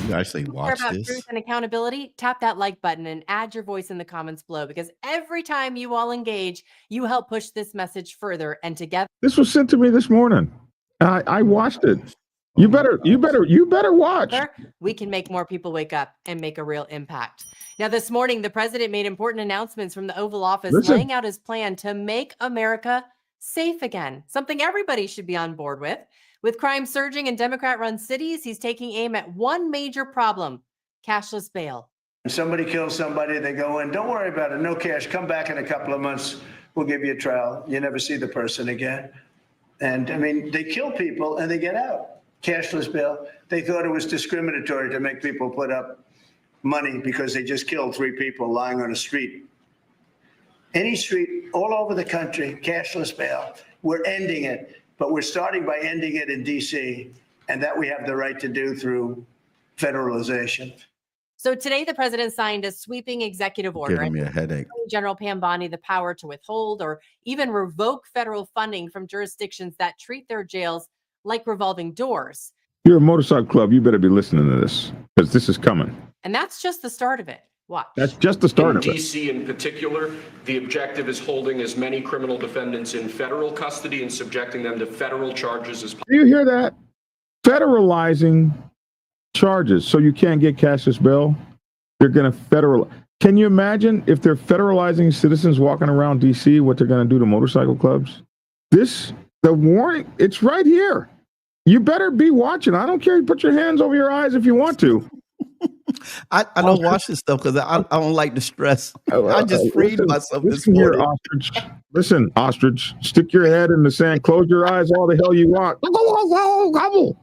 You actually watch about this? Truth and accountability? Tap that like button and add your voice in the comments below, because every time you all engage, you help push this message further, and together. This was sent to me this morning. I watched it. You better watch. We can make more people wake up and make a real impact. Now, this morning, the president made important announcements from the Oval Office, laying out his plan to make America safe again, something everybody should be on board with. With crime surging in Democrat-run cities, he's taking aim at one major problem: cashless bail. When somebody kills somebody, they go in, don't worry about it, no cash, come back in a couple of months, we'll give you a trial. You never see the person again. And I mean, they kill people and they get out. Cashless bail. They thought it was discriminatory to make people put up money because they just killed 3 people lying on a street. Any street all over the country, cashless bail. We're ending it, but we're starting by ending it in DC, and that we have the right to do through federalization. So today, the president signed a sweeping executive order. Giving me a headache. General Pam Bondi the power to withhold or even revoke federal funding from jurisdictions that treat their jails like revolving doors. You're a motorcycle club. You better be listening to this, because this is coming. And that's just the start of it. Watch. That's just the start of it. In DC in particular, the objective is holding as many criminal defendants in federal custody and subjecting them to federal charges as possible. Do you hear that? Federalizing charges, so you can't get cashless bail. They're going to federal. Can you imagine if they're federalizing citizens walking around DC, what they're going to do to motorcycle clubs? The warning, it's right here. You better be watching. I don't care. You put your hands over your eyes if you want to. I don't watch this stuff because I don't like the stress. I just freed myself this morning. Here, ostrich. Listen, ostrich. Stick your head in the sand. Close your eyes all the hell you want. Gobble.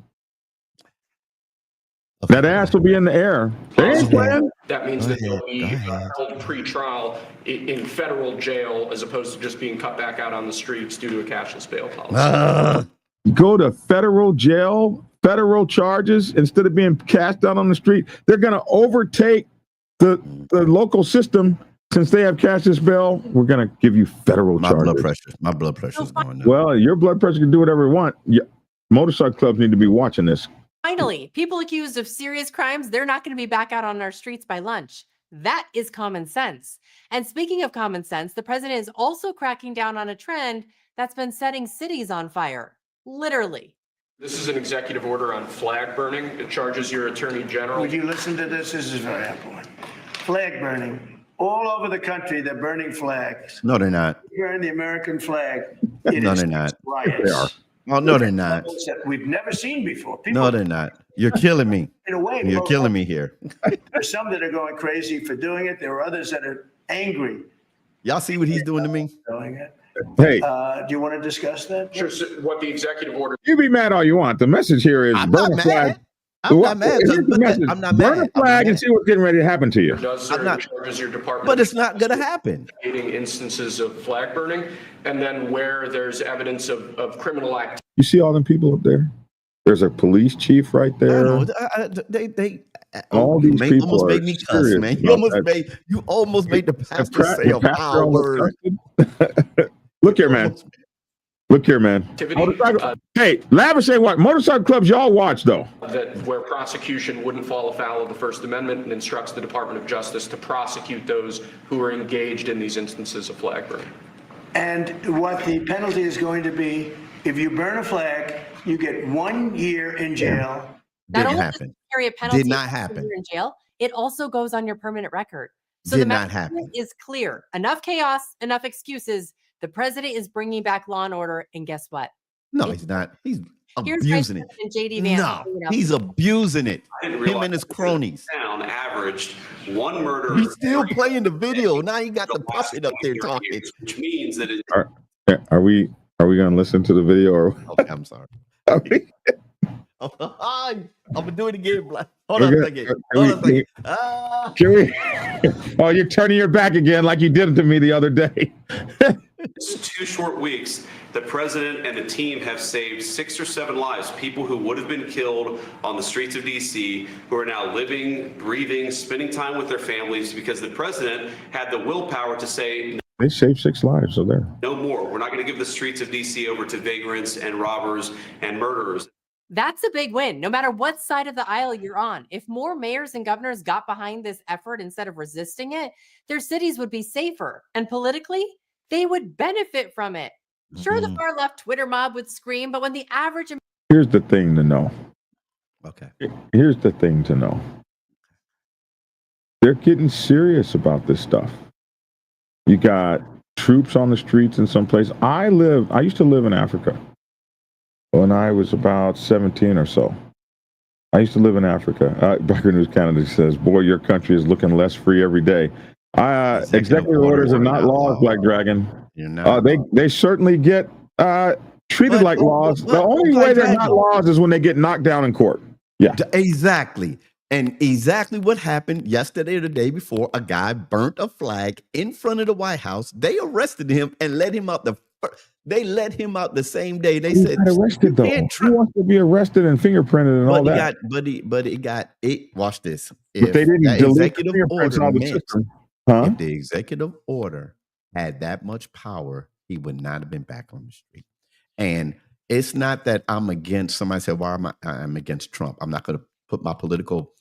That ass will be in the air. That means that they'll be held pre-trial in federal jail as opposed to just being cut back out on the streets due to a cashless bail policy. Go to federal jail, federal charges, instead of being cast out on the street. They're going to overtake the local system. Since they have cashless bail, we're going to give you federal charges. My blood pressure is going down. Well, your blood pressure can do whatever you want. Motorcycle clubs need to be watching this. Finally, people accused of serious crimes, they're not going to be back out on our streets by lunch. That is common sense. And speaking of common sense, the president is also cracking down on a trend that's been setting cities on fire. Literally. This is an executive order on flag burning. It charges your attorney general. Would you listen to this? This is very important. Flag burning all over the country, they're burning flags. No, they're not. Burn the American flag. No, they're not. Riots. They are. Oh, no, they're not. That we've never seen before. People, No, they're not. You're killing me. in a way, You're killing me here. There's some that are going crazy for doing it. There are others that are angry Y'all see what he's doing to me? doing it. Hey, Do you want to discuss that? Sure, so what the executive order. you be mad all you want. The message here is I'm burn not a flag. mad. I'm not mad. Here's the message. I'm not Burn mad. a flag and see what's getting ready to happen to you. Does I'm not- charges your department? But it's not going to happen. Investigating instances of flag burning, and then where there's evidence of criminal activity. You see all them people up there? There's a police chief right there. No, they All these people almost are made me cuss, serious man. about You almost made the pastor say The a pastor foul almost word. cussed. Look here, man. Look here, man. Hey, Lavish say what? Motorcycle clubs y'all watch, though. That where prosecution wouldn't fall afoul of the First Amendment and instructs the Department of Justice to prosecute those who are engaged in these instances of flag burning. And what the penalty is going to be, if you burn a flag, you get 1 year in jail. Not Didn't only does happen. it carry a penalty, Did not if happen. you're in jail, it also goes on your permanent record. So Did the not message happen. is clear. Enough chaos, enough excuses. The president is bringing back law and order, and guess what? No, he's not. He's Here's abusing it. Vice President JD Vance. No, bringing up- he's abusing it. I didn't Him realize and his that cronies. Town averaged one murder. He's still every playing the video. Now you got the the last puppet up there 20 talking. years, which means that it, Are we going to listen to the video? Or Okay, I'm sorry. are we- I'm gonna do it again, Black. Hold on a We're second. gonna- Hold on a can we- second. Ah. Can we? Oh, you're turning your back again like you did it to me the other day. it's 2 short weeks. The president and the team have saved 6 or 7 lives, people who would have been killed on the streets of DC, who are now living, breathing, spending time with their families because the president had the willpower to say, They saved 6 lives, so there. no more. We're not going to give the streets of DC over to vagrants and robbers and murderers. That's a big win, no matter what side of the aisle you're on. If more mayors and governors got behind this effort instead of resisting it, their cities would be safer. And politically, they would benefit from it. Sure, the far left Twitter mob would scream, but when the average Here's the thing to know. Okay. Here's the thing to know. They're getting serious about this stuff. You got troops on the streets in some place. I used to live in Africa when I was about 17 or so. I used to live in Africa. Blacker News Canada says, boy, your country is looking less free every day. Executive orders are not laws, Black Dragon. You're not. They certainly get treated But- like laws. but- The only Black way they're not Dragon. laws is when they get knocked down in court. Yeah. Exactly. And exactly what happened yesterday or the day before, a guy burnt a flag in front of the White House. They arrested him and let him out they let him out the same day. They He said, got arrested though. can't He wants to be arrested and fingerprinted and all that. watch this. But they didn't that delete the executive fingerprints order out of the meant- system. Huh? if the executive order had that much power, he would not have been back on the street. And it's not that I'm against, somebody said, why am I'm against Trump? I'm not going to put my political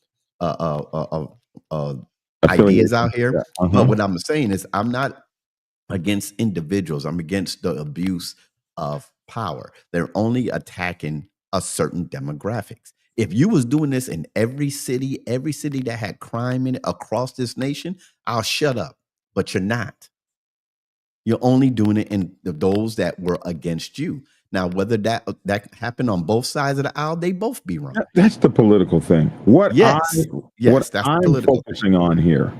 ideas out here. Yeah. Uh-huh. But what I'm saying is I'm not against individuals. I'm against the abuse of power. They're only attacking a certain demographics. If you was doing this in every city that had crime in it across this nation, I'll shut up. But you're not. You're only doing it in those that were against you. Now, whether that happened on both sides of the aisle, they both be wrong. That's the political thing. What Yes, what that's I'm political. focusing on here It's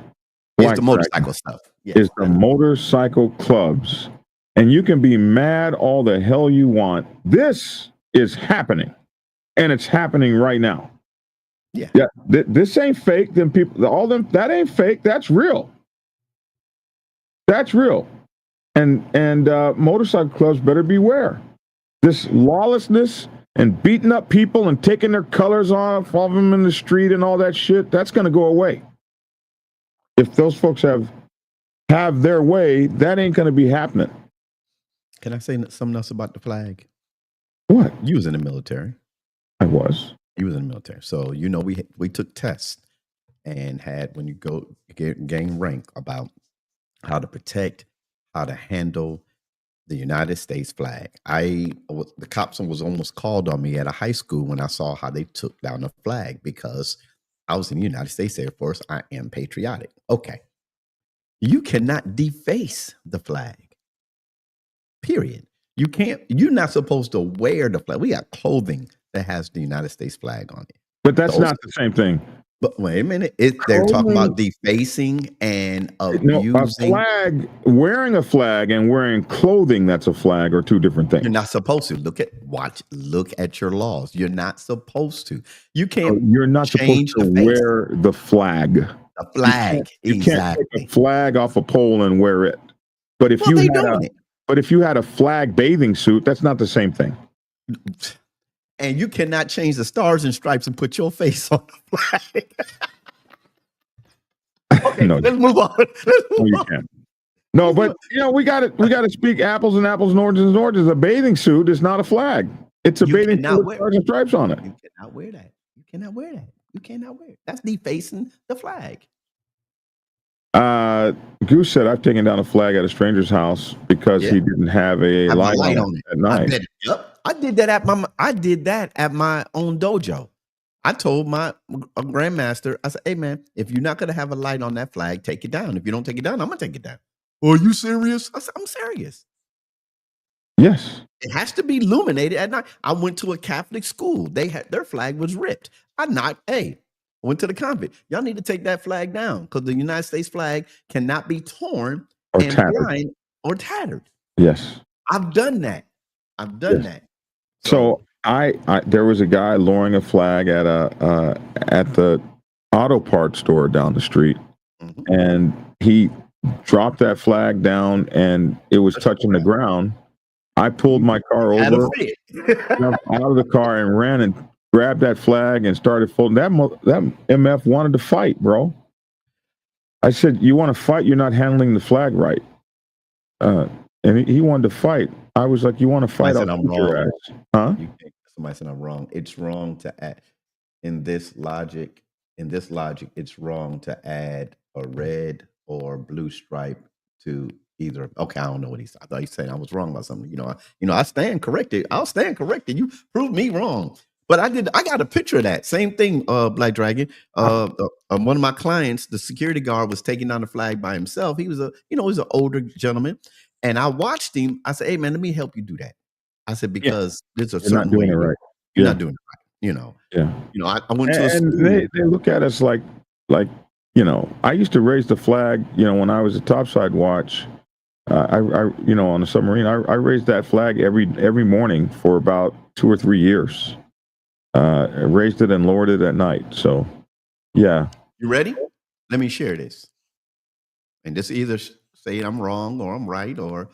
Black the Dragon, motorcycle stuff. Yes. is the motorcycle clubs. And you can be mad all the hell you want. This is happening. And it's happening right now. Yeah. Yeah. This ain't fake. Them people, all them, that ain't fake. That's real. That's real. And motorcycle clubs better beware. This lawlessness and beating up people and taking their colors off of them in the street and all that shit, that's going to go away. If those folks have their way, that ain't going to be happening. Can I say something else about the flag? What? You was in the military. I was. You was in the military. So, you know, we took tests and had, when you go gain rank, about how to protect, how to handle the United States flag. The cops was almost called on me at a high school when I saw how they took down the flag because I was in the United States Air Force. I am patriotic. Okay. You cannot deface the flag. Period. You can't. You're not supposed to wear the flag. We got clothing that has the United States flag on it. But that's not the same thing. But wait a minute. They're talking about defacing and abusing. No, a flag, wearing a flag and wearing clothing that's a flag are two different things. You're not supposed to. Look at your laws. You're not supposed to. You can't. You're not supposed to wear the flag. The flag. You can't take a flag off a pole and wear it. But if you had a flag bathing suit, that's not the same thing. And you cannot change the stars and stripes and put your face on the flag. Okay, no, let's move on. You can't. No, but we got to speak apples and apples and oranges and oranges. A bathing suit is not a flag. It's a bathing suit with stars and stripes on it. You cannot wear that. You cannot wear that. You cannot wear it. That's defacing the flag. Goose said, I've taken down a flag at a stranger's house because he didn't have a light on it at night. I did that at my own dojo. I told my grandmaster, I said, hey man, if you're not going to have a light on that flag, take it down. If you don't take it down, I'm going to take it down. Are you serious? I said, I'm serious. Yes. It has to be illuminated at night. I went to a Catholic school. Their flag was ripped. I went to the convent. Y'all need to take that flag down because the United States flag cannot be torn or and blind or tattered. Yes. I've done that. So there was a guy lowering a flag at the auto parts store down the street, and he dropped that flag down, and it was touching the ground. I pulled my car over, out of the car, and ran and grabbed that flag and started folding. That MF wanted to fight, bro. I said, "You want to fight? You're not handling the flag right." And he wanted to fight. I was like, "You want to fight? I'm wrong. Huh?" Somebody said I'm wrong. It's wrong to add in this logic. It's wrong to add a red or blue stripe to either. Okay, I don't know what I thought he's saying I was wrong about something. I stand corrected. I'll stand corrected. You prove me wrong. But I got a picture of that. Same thing, Black Dragon. One of my clients, the security guard, was taking down the flag by himself. He was he's an older gentleman. And I watched him. I said, hey, man, let me help you do that. I said, because there's a certain way. You're not doing it right. You're not doing it right. Yeah. I went to a school. They look at us like, I used to raise the flag, when I was a topside watch, on the submarine, I raised that flag every morning for about 2 or 3 years. I raised it and lowered it at night. So, yeah. You ready? Let me share this. And this either say I'm wrong or I'm right or.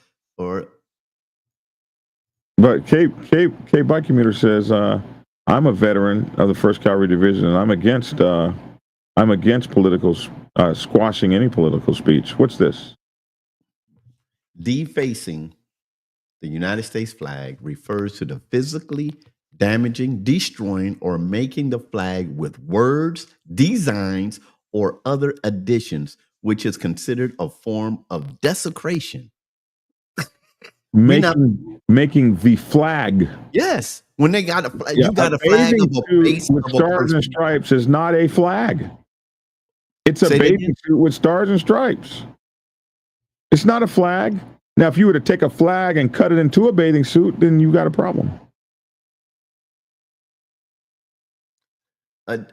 But Cape Bike Commuter says, I'm a veteran of the 1st Cavalry Division, and I'm against political squashing any political speech. What's this? Defacing the United States flag refers to the physically damaging, destroying, or making the flag with words, designs, or other additions, which is considered a form of desecration. Making the flag. Yes. When they got a flag, you got a flag of a base with stars and stripes is not a flag. It's a bathing suit with stars and stripes. It's not a flag. Now, if you were to take a flag and cut it into a bathing suit, then you got a problem.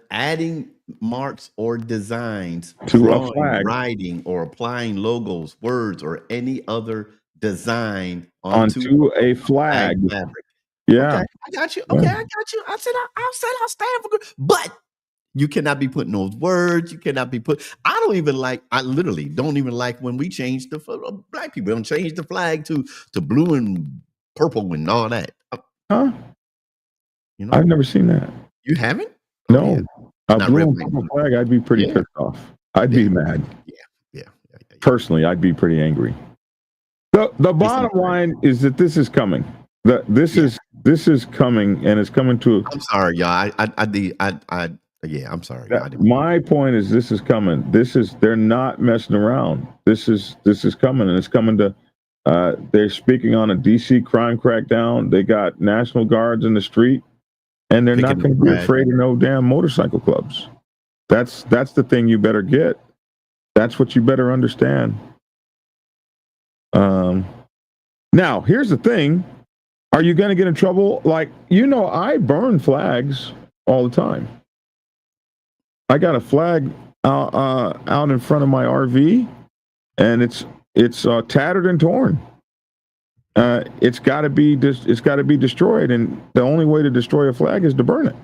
Adding marks or designs to a flag, writing or applying logos, words, or any other design onto a flag. Fabric. Yeah, okay, I got you. Okay, I got you. I said I'll stand for good, but you cannot be putting those words. You cannot be put. I literally don't even like when we change the black people don't change the flag to blue and purple and all that. Huh? I've never seen that. You haven't? No. A blue and purple flag, I'd be pretty pissed off. I'd be mad. Yeah. Personally, I'd be pretty angry. The bottom line is that this is coming. This is coming, and it's coming to. I'm sorry, y'all. I'm sorry. My point is, this is coming. They're not messing around. This is coming, and it's coming to. They're speaking on a DC crime crackdown. They got National Guards in the street, and they're not going to be afraid of no damn motorcycle clubs. That's the thing you better get. That's what you better understand. Now, here's the thing. Are you going to get in trouble? Like, I burn flags all the time. I got a flag out in front of my RV, and it's tattered and torn. It's got to be destroyed, and the only way to destroy a flag is to burn it.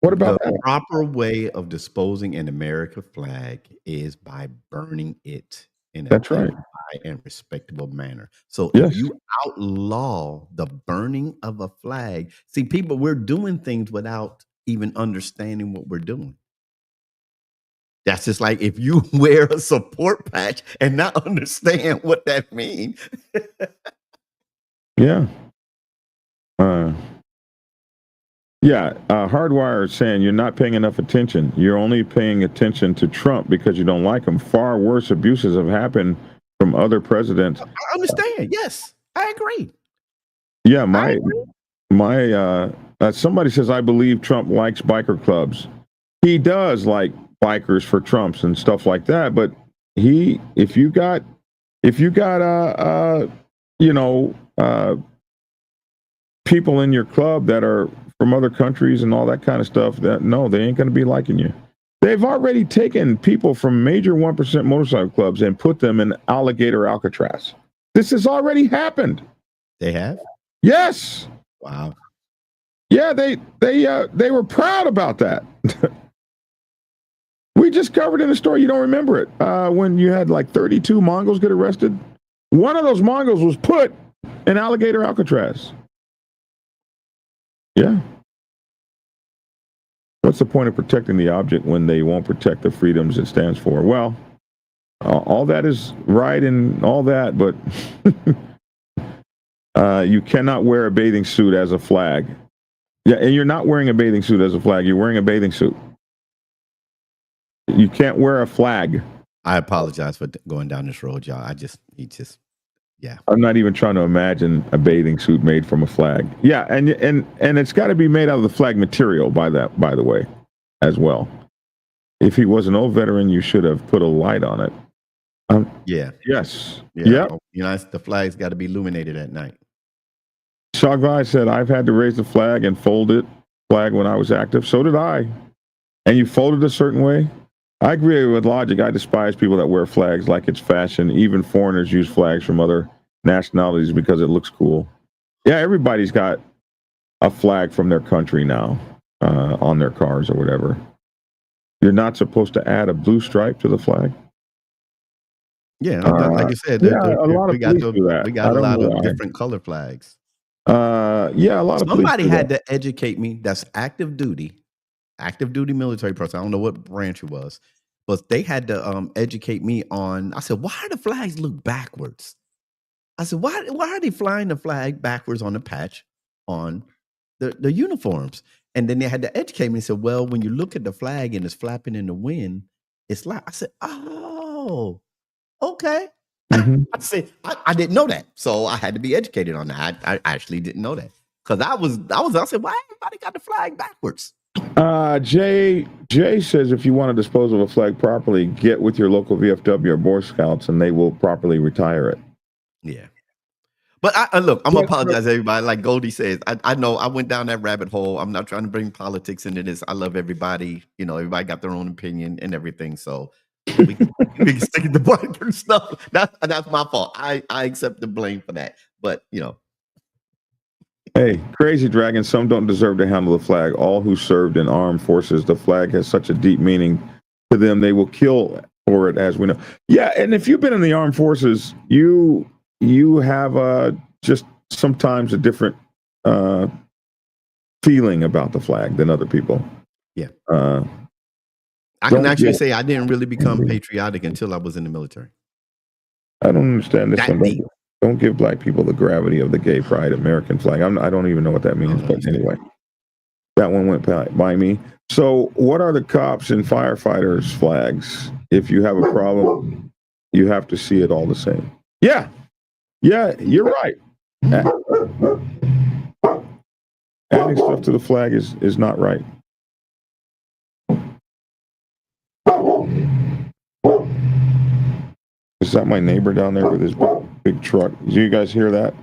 What about the that? proper way of disposing an American flag is by burning it in a That's right. dignified and respectable manner. So Yes. if you outlaw the burning of a flag, see, people, we're doing things without even understanding what we're doing. That's just like if you wear a support patch and not understand what that means. Yeah. Hardwire is saying you're not paying enough attention. You're only paying attention to Trump because you don't like him. Far worse abuses have happened from other presidents. I understand. Yes, I agree. Yeah, somebody says, I believe Trump likes biker clubs. He does like bikers for Trumps and stuff like that. But if you got people in your club that are from other countries and all that kind of stuff, that no, they ain't going to be liking you. They've already taken people from major 1% motorcycle clubs and put them in alligator Alcatraz. This has already happened. They have? Yes. Wow. Yeah, they were proud about that. We just covered in the story. You don't remember it when you had like 32 Mongols get arrested. One of those Mongols was put in alligator Alcatraz. Yeah. What's the point of protecting the object when they won't protect the freedoms it stands for? Well, all that is right and all that, but you cannot wear a bathing suit as a flag. Yeah, and you're not wearing a bathing suit as a flag. You're wearing a bathing suit. You can't wear a flag. I apologize for going down this road, y'all. Yeah. I'm not even trying to imagine a bathing suit made from a flag. Yeah, and it's got to be made out of the flag material by the way, as well. If he was an old veteran, you should have put a light on it. Yeah. Yes. Yeah. Yep. The flag's got to be illuminated at night. Shagvai said, I've had to raise the flag and fold it flag when I was active. So did I. And you fold it a certain way. I agree with logic. I despise people that wear flags like it's fashion. Even foreigners use flags from other nationalities because it looks cool. Yeah, everybody's got a flag from their country now on their cars or whatever. You're not supposed to add a blue stripe to the flag. Yeah, like you said, a lot of police do that. We got a lot of different color flags. A lot of somebody had to educate me. That's active duty military person. I don't know what branch it was, but they had to educate me on. I said, why do the flags look backwards? I said, why are they flying the flag backwards on the patch on the uniforms? And then they had to educate me and said, well, when you look at the flag and it's flapping in the wind, it's like, I said, oh, okay. Mm-hmm. I said, I didn't know that. So I had to be educated on that. I actually didn't know that. Because I said, why everybody got the flag backwards? Jay says if you want to dispose of a flag properly, get with your local VFW or Boy Scouts and they will properly retire it. Yeah. But look, I'm going to apologize to everybody. Like Goldie says, I know I went down that rabbit hole. I'm not trying to bring politics into this. I love everybody. Everybody got their own opinion and everything. So we can stick to the biker stuff. That's my fault. I accept the blame for that. But, Hey, Crazy Dragon, some don't deserve to handle the flag. All who served in armed forces, the flag has such a deep meaning to them. They will kill for it, as we know. Yeah, and if you've been in the armed forces, you have just sometimes a different feeling about the flag than other people. Yeah. I can actually say I didn't really become patriotic until I was in the military. I don't understand this one. Don't give black people the gravity of the gay pride American flag. I don't even know what that means, but anyway, that one went by me. So what are the cops and firefighters' flags? If you have a problem, you have to see it all the same. Yeah, you're right. Adding stuff to the flag is not right. Is that my neighbor down there with his big truck? Do you guys hear that?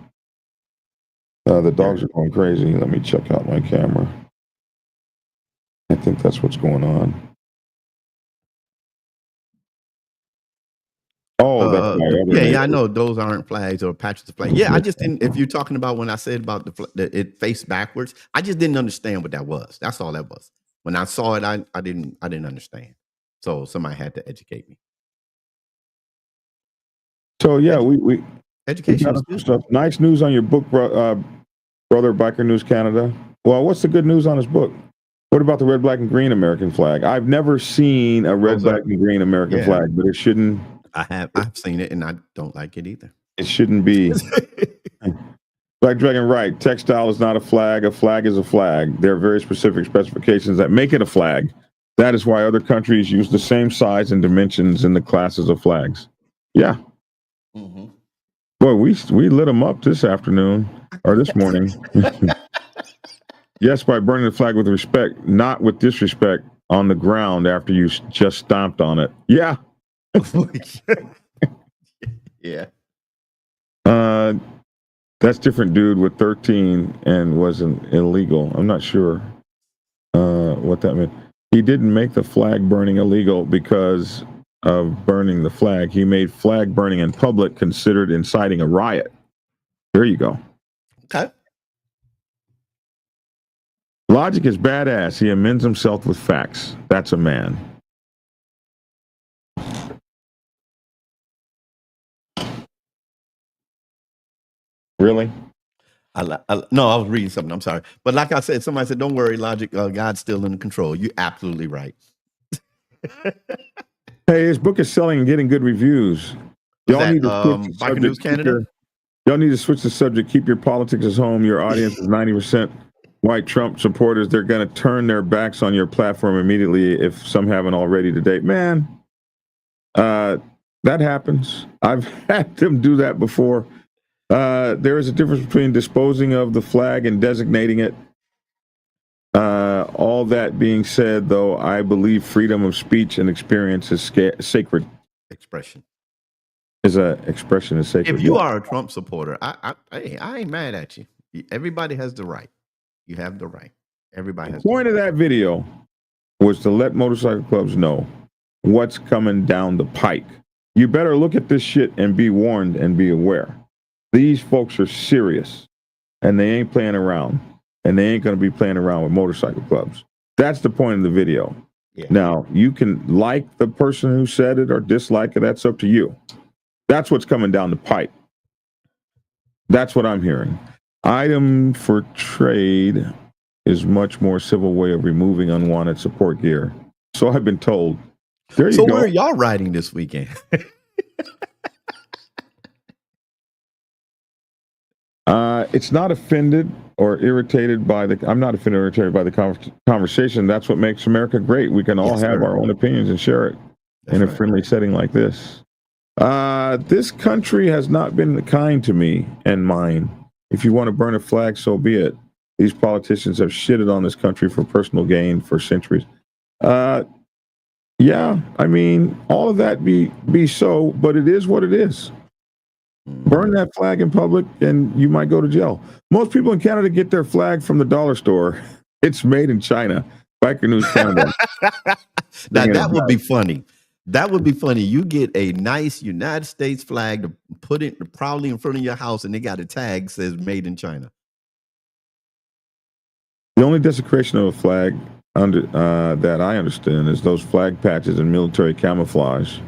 The dogs are going crazy. Let me check out my camera. I think that's what's going on. Oh, that's my other neighbor. Yeah, I know those aren't flags or patches of flag. Yeah, I just didn't. If you're talking about when I said about it faced backwards, I just didn't understand what that was. That's all that was. When I saw it, I didn't understand. So somebody had to educate me. So yeah, we Education is good. stuff. Nice news on your book, Brother Biker News Canada. Well, what's the good news on his book? What about the red, black, and green American flag? I've never seen a red, black, and green American flag, but it shouldn't. I've seen it, and I don't like it either. It shouldn't be. Black Dragon, right? Textile is not a flag. A flag is a flag. There are very specific specifications that make it a flag. That is why other countries use the same size and dimensions in the classes of flags. Yeah. Mm-hmm. Boy, we lit them up this afternoon or this morning. Yes, by burning the flag with respect, not with disrespect on the ground after you just stomped on it. Yeah. Yeah. That's different dude with 13 and wasn't illegal. I'm not sure what that meant. He didn't make the flag burning illegal because of burning the flag. He made flag burning in public considered inciting a riot. There you go. Okay. Logic is badass. He amends himself with facts. That's a man. Really? No, I was reading something. I'm sorry. But like I said, somebody said, don't worry, Logic. God's still in control. You're absolutely right. Hey, his book is selling and getting good reviews. Y'all need to switch the Biker News Canada? Y'all need to switch the subject. Keep your politics at home. Your audience is 90% white Trump supporters. They're going to turn their backs on your platform immediately if some haven't already to date. Man, that happens. I've had them do that before. There is a difference between disposing of the flag and designating it. All that being said, though, I believe freedom of speech and experience is sacred. Expression. Expression is sacred. If you are a Trump supporter, I ain't mad at you. Everybody has the right. You have the right. Everybody has the point of that video was to let motorcycle clubs know what's coming down the pike. You better look at this shit and be warned and be aware. These folks are serious, and they ain't playing around, and they ain't going to be playing around with motorcycle clubs. That's the point of the video. Yeah. Now, you can like the person who said it or dislike it. That's up to you. That's what's coming down the pipe. That's what I'm hearing. Item for trade is much more civil way of removing unwanted support gear. So I've been told. There you go. So where are y'all riding this weekend? It's not offended or irritated by I'm not offended or irritated by the conversation. That's what makes America great. We can all have our own opinions and share it in a friendly setting like this. This country has not been kind to me and mine. If you want to burn a flag, so be it. These politicians have shitted on this country for personal gain for centuries. Yeah, I mean, all of that be so, but it is what it is. Burn that flag in public and you might go to jail. Most people in Canada get their flag from the dollar store. It's made in China. Biker News Canada. Now that would be funny. That would be funny. You get a nice United States flag to put it proudly in front of your house and they got a tag that says made in China. The only desecration of a flag that I understand is those flag patches and military camouflage.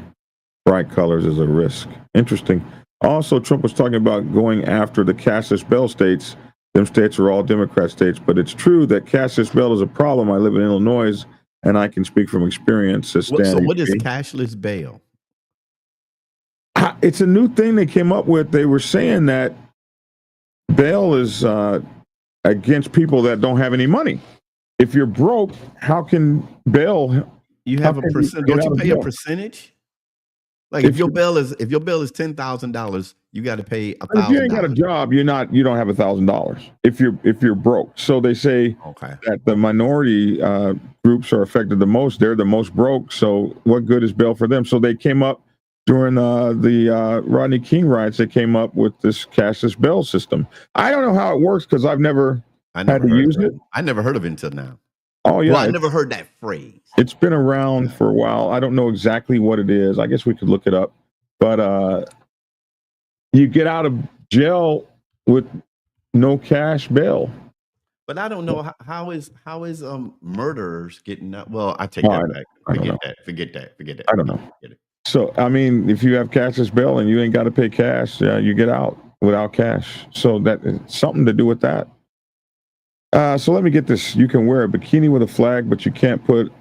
Bright colors is a risk. Interesting. Also, Trump was talking about going after the cashless bail states. Them states are all Democrat states, but it's true that cashless bail is a problem. I live in Illinois, and I can speak from experience. So what is cashless bail? It's a new thing they came up with. They were saying that bail is against people that don't have any money. If you're broke, how can bail? You have a percent. Don't you pay a percentage? Like if your bill is $10,000, you got to pay $1,000. If you ain't got a job, you don't have $1,000. If you're broke, so they say that the minority groups are affected the most. They're the most broke. So what good is bail for them? So they came up during the Rodney King riots, they came up with this cashless bail system. I don't know how it works because I've never had to use it. I never heard of it until now. Oh yeah, well, I never heard that phrase. It's been around for a while. I don't know exactly what it is. I guess we could look it up. But you get out of jail with no cash bail. But I don't know how is murderers getting out. Well, I take that back. Forget that. I don't know. So I mean, if you have cashless bail and you ain't got to pay cash, you get out without cash. So that it's something to do with that. So let me get this. You can wear a bikini with a flag, but you can't put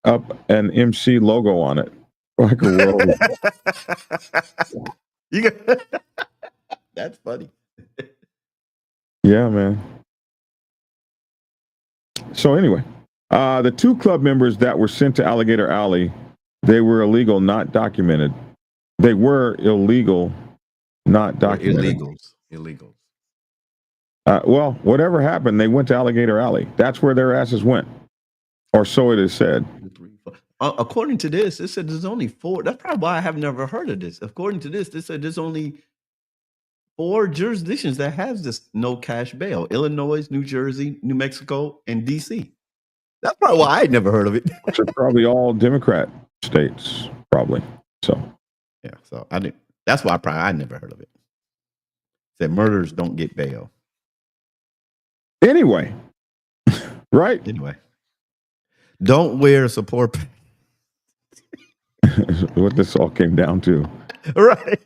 up an MC logo on it. Like a world. That's funny. Yeah, man. So anyway, the 2 club members that were sent to Alligator Alley, they were illegal, not documented. They were illegal, not documented. Illegals. Well, whatever happened, they went to Alligator Alley. That's where their asses went. Or so it is said. According to this, it said there's only 4. That's probably why I have never heard of this. According to this, they said there's only 4 jurisdictions that has this no cash bail: Illinois, New Jersey, New Mexico, and DC. That's probably why I had never heard of it. Which are probably all Democrat states, probably. So yeah, so I didn't. That's why I never heard of it. Said murderers don't get bail. Anyway, right? Anyway, don't wear support. What this all came down to, right?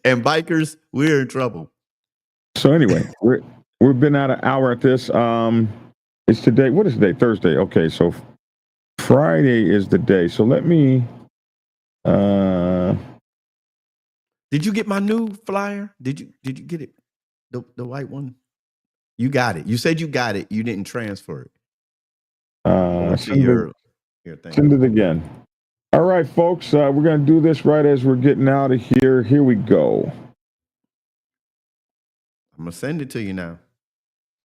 And bikers, we're in trouble. So anyway, we've been at an hour at this. It's today. What is today? Thursday. Okay, so Friday is the day. So let me. Did you get my new flyer? Did you get it? The white one. You got it. You said you got it. You didn't transfer it. Send it again. All right, folks. We're going to do this right as we're getting out of here. Here we go. I'm going to send it to you now.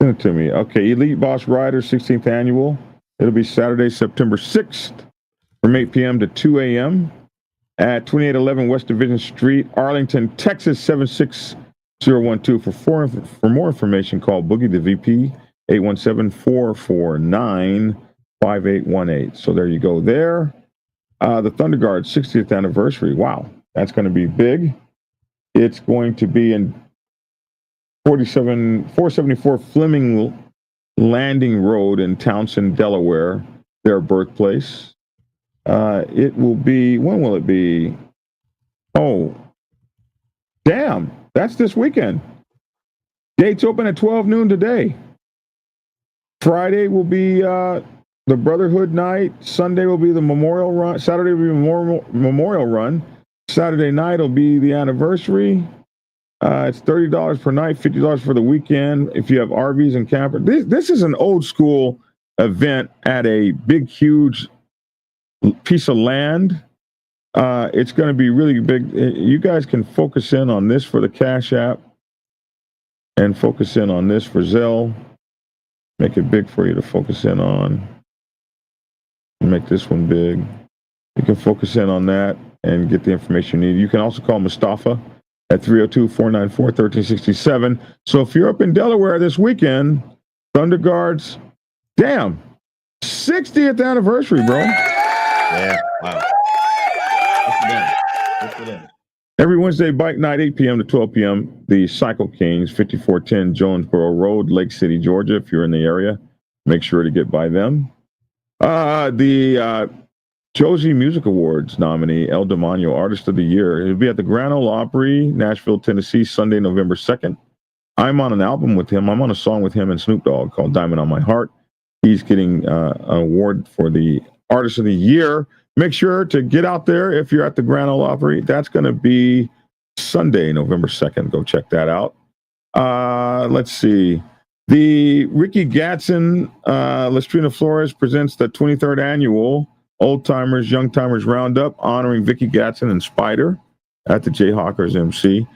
Send it to me. Okay. Elite Boss Rider 16th Annual. It'll be Saturday, September 6th from 8 p.m. to 2 a.m. at 2811 West Division Street, Arlington, Texas, 76012. For more information, call Boogie the VP, 817-449-5818. So there you go there. The Thunder Guard 60th anniversary. Wow, that's going to be big. It's going to be in 474 Fleming Landing Road in Townsend, Delaware, their birthplace. It will be, when will it be? Oh, damn, that's this weekend. Gates open at 12 noon today. Friday will be the Brotherhood Night. Sunday will be the Memorial Run. Saturday will be Memorial Run. Saturday night will be the anniversary. It's $30 per night, $50 for the weekend if you have RVs and campers. This is an old school event at a big, huge piece of land. It's going to be really big. You guys can focus in on this for the Cash App and focus in on this for Zelle. Make it big for you to focus in on. Make this one big. You can focus in on that and get the information you need. You can also call Mustafa at 302-494-1367. So if you're up in Delaware this weekend, Thunder Guards, damn, 60th anniversary, bro. Yeah, wow. Good for them. Every Wednesday, bike night, 8 p.m. to 12 p.m., the Cycle Kings, 5410 Jonesboro Road, Lake City, Georgia. If you're in the area, make sure to get by them. The Josie Music Awards nominee, El Demonio, Artist of the Year. It'll be at the Grand Ole Opry, Nashville, Tennessee, Sunday, November 2nd. I'm on an album with him. I'm on a song with him and Snoop Dogg called Diamond on My Heart. He's getting an award for the Artist of the Year. Make sure to get out there if you're at the Grand Ole Opry. That's going to be Sunday, November 2nd. Go check that out. Let's see. The Ricky Gatson, Lestrina Flores presents the 23rd annual Old Timers, Young Timers Roundup, honoring Vicky Gatson and Spider at the Jayhawkers MC.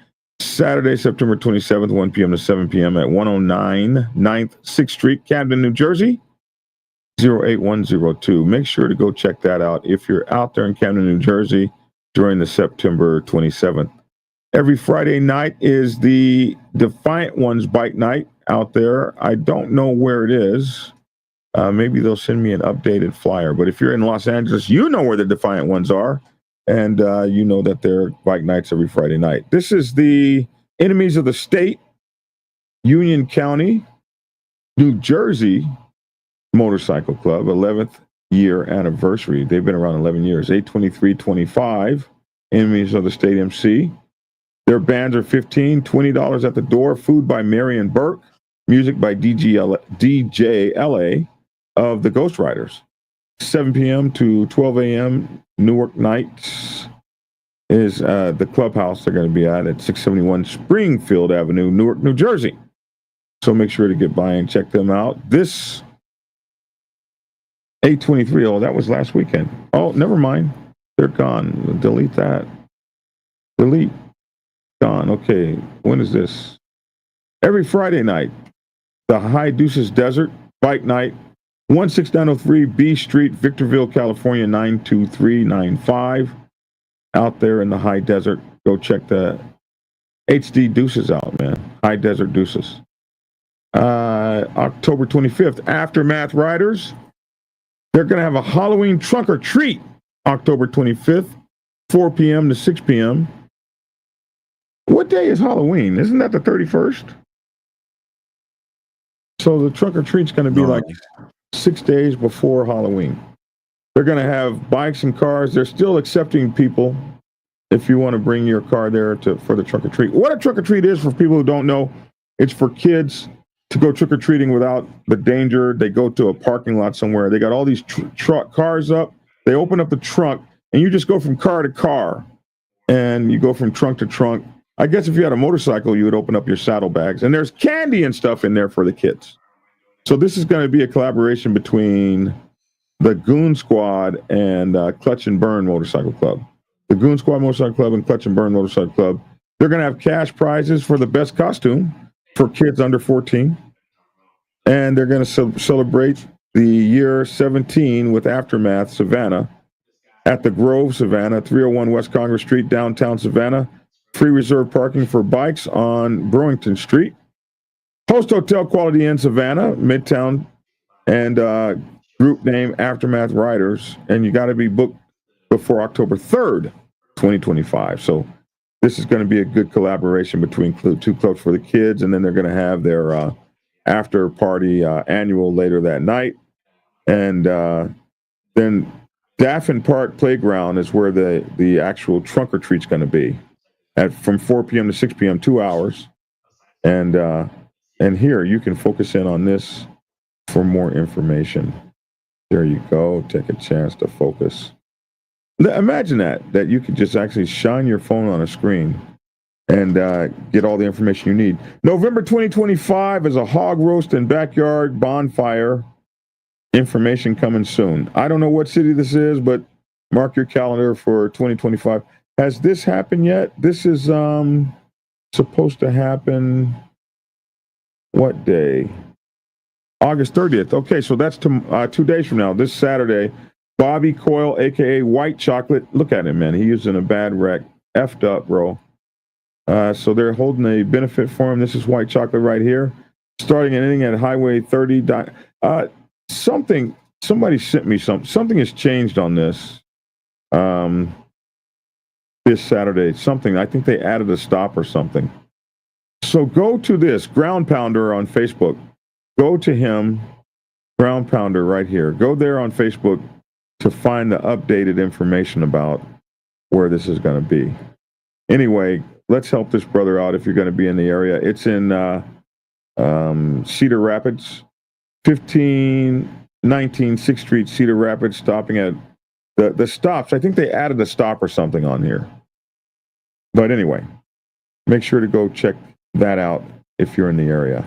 Saturday, September 27th, 1 p.m. to 7 p.m. at 109 9th 6th Street, Camden, New Jersey, 08102. Make sure to go check that out. If you're out there in Camden, New Jersey, during the September 27th. Every Friday night is the Defiant Ones bike night out there. I don't know where it is. Maybe they'll send me an updated flyer. But if you're in Los Angeles, you know where the Defiant Ones are. And you know that they're bike nights every Friday night. This is the Enemies of the State, Union County, New Jersey Motorcycle Club, 11th year anniversary. They've been around 11 years. 82325, Enemies of the State MC. Their bands are $15, $20 at the door. Food by Marion Burke. Music by DJ LA of the Ghost Riders. 7 p.m. to 12 a.m. Newark nights is the clubhouse they're going to be at 671 Springfield Avenue, Newark, New Jersey. So make sure to get by and check them out. This 823, oh, that was last weekend. Oh, never mind. They're gone. Delete that. Delete. Gone. Okay. When is this? Every Friday night, the High Deuces Desert Bike Night, 16903 B Street, Victorville, California, 92395. Out there in the high desert. Go check the HD Deuces out, man. High Desert Deuces. October 25th, Aftermath Riders. They're going to have a Halloween trunk or treat October 25th, 4 p.m. to 6 p.m. What day is Halloween? Isn't that the 31st? So the trunk or treat's going to be like 6 days before Halloween. They're going to have bikes and cars. They're still accepting people if you want to bring your car there for the trunk or treat. What a trunk or treat is, for people who don't know, it's for kids to go trick or treating without the danger. They go to a parking lot somewhere. They got all these cars up. They open up the trunk, and you just go from car to car, and you go from trunk to trunk. I guess if you had a motorcycle, you would open up your saddlebags, and there's candy and stuff in there for the kids. So this is going to be a collaboration between the Goon Squad and Clutch and Burn Motorcycle Club. The Goon Squad Motorcycle Club and Clutch and Burn Motorcycle Club. They're going to have cash prizes for the best costume for kids under 14. And they're going to celebrate the year 17 with Aftermath Savannah at the Grove, Savannah, 301 West Congress Street, downtown Savannah. Free reserve parking for bikes on Burlington Street. Post Hotel Quality Inn, Savannah, Midtown, and group name Aftermath Riders. And you got to be booked before October 3rd, 2025. So this is going to be a good collaboration between two clubs for the kids, and then they're going to have their after party annual later that night. And then Daffin Park Playground is where the actual trunk or treat's going to be from 4 p.m. to 6 p.m., 2 hours. And here you can focus in on this for more information. There you go. Take a chance to focus. Imagine that you could just actually shine your phone on a screen and get all the information you need. November 2025 is a hog roast and backyard bonfire. Information coming soon. I don't know what city this is, but mark your calendar for 2025. Has this happened yet? This is supposed to happen what day? August 30th. Okay, so that's 2 days from now. This Saturday, Bobby Coyle, a.k.a. White Chocolate. Look at him, man. He was in a bad wreck. Effed up, bro. So they're holding a benefit for him. This is White Chocolate right here. Starting and ending at Highway 30. Somebody sent me something. Something has changed on this. This Saturday. Something. I think they added a stop or something. So go to this. Ground Pounder on Facebook. Go to him. Ground Pounder right here. Go there on Facebook to find the updated information about where this is going to be. Anyway, let's help this brother out if you're going to be in the area. It's in Cedar Rapids, 1519 6th Street, Cedar Rapids, stopping at the stops. I think they added a stop or something on here. But anyway, make sure to go check that out if you're in the area.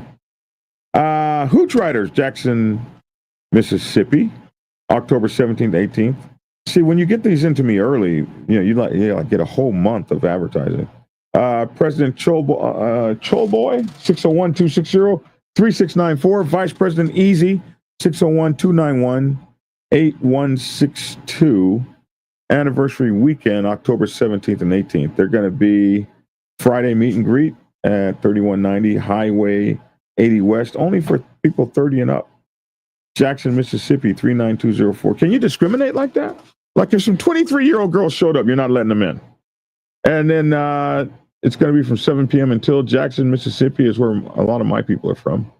Hooch Riders, Jackson, Mississippi, October 17th, 18th. See, when you get these into me early, you get a whole month of advertising. President Cholboy, 601-260-3694. Vice President Easy, 601-291-8162. anniversary weekend, October 17th and 18th. They're going to be Friday meet and greet at 3190 Highway 80 West, only for people 30 and up. Jackson, Mississippi, 39204. Can you discriminate like that? Like if some 23-year-old girls showed up, you're not letting them in. And then it's going to be from 7 p.m. until Jackson, Mississippi is where a lot of my people are from.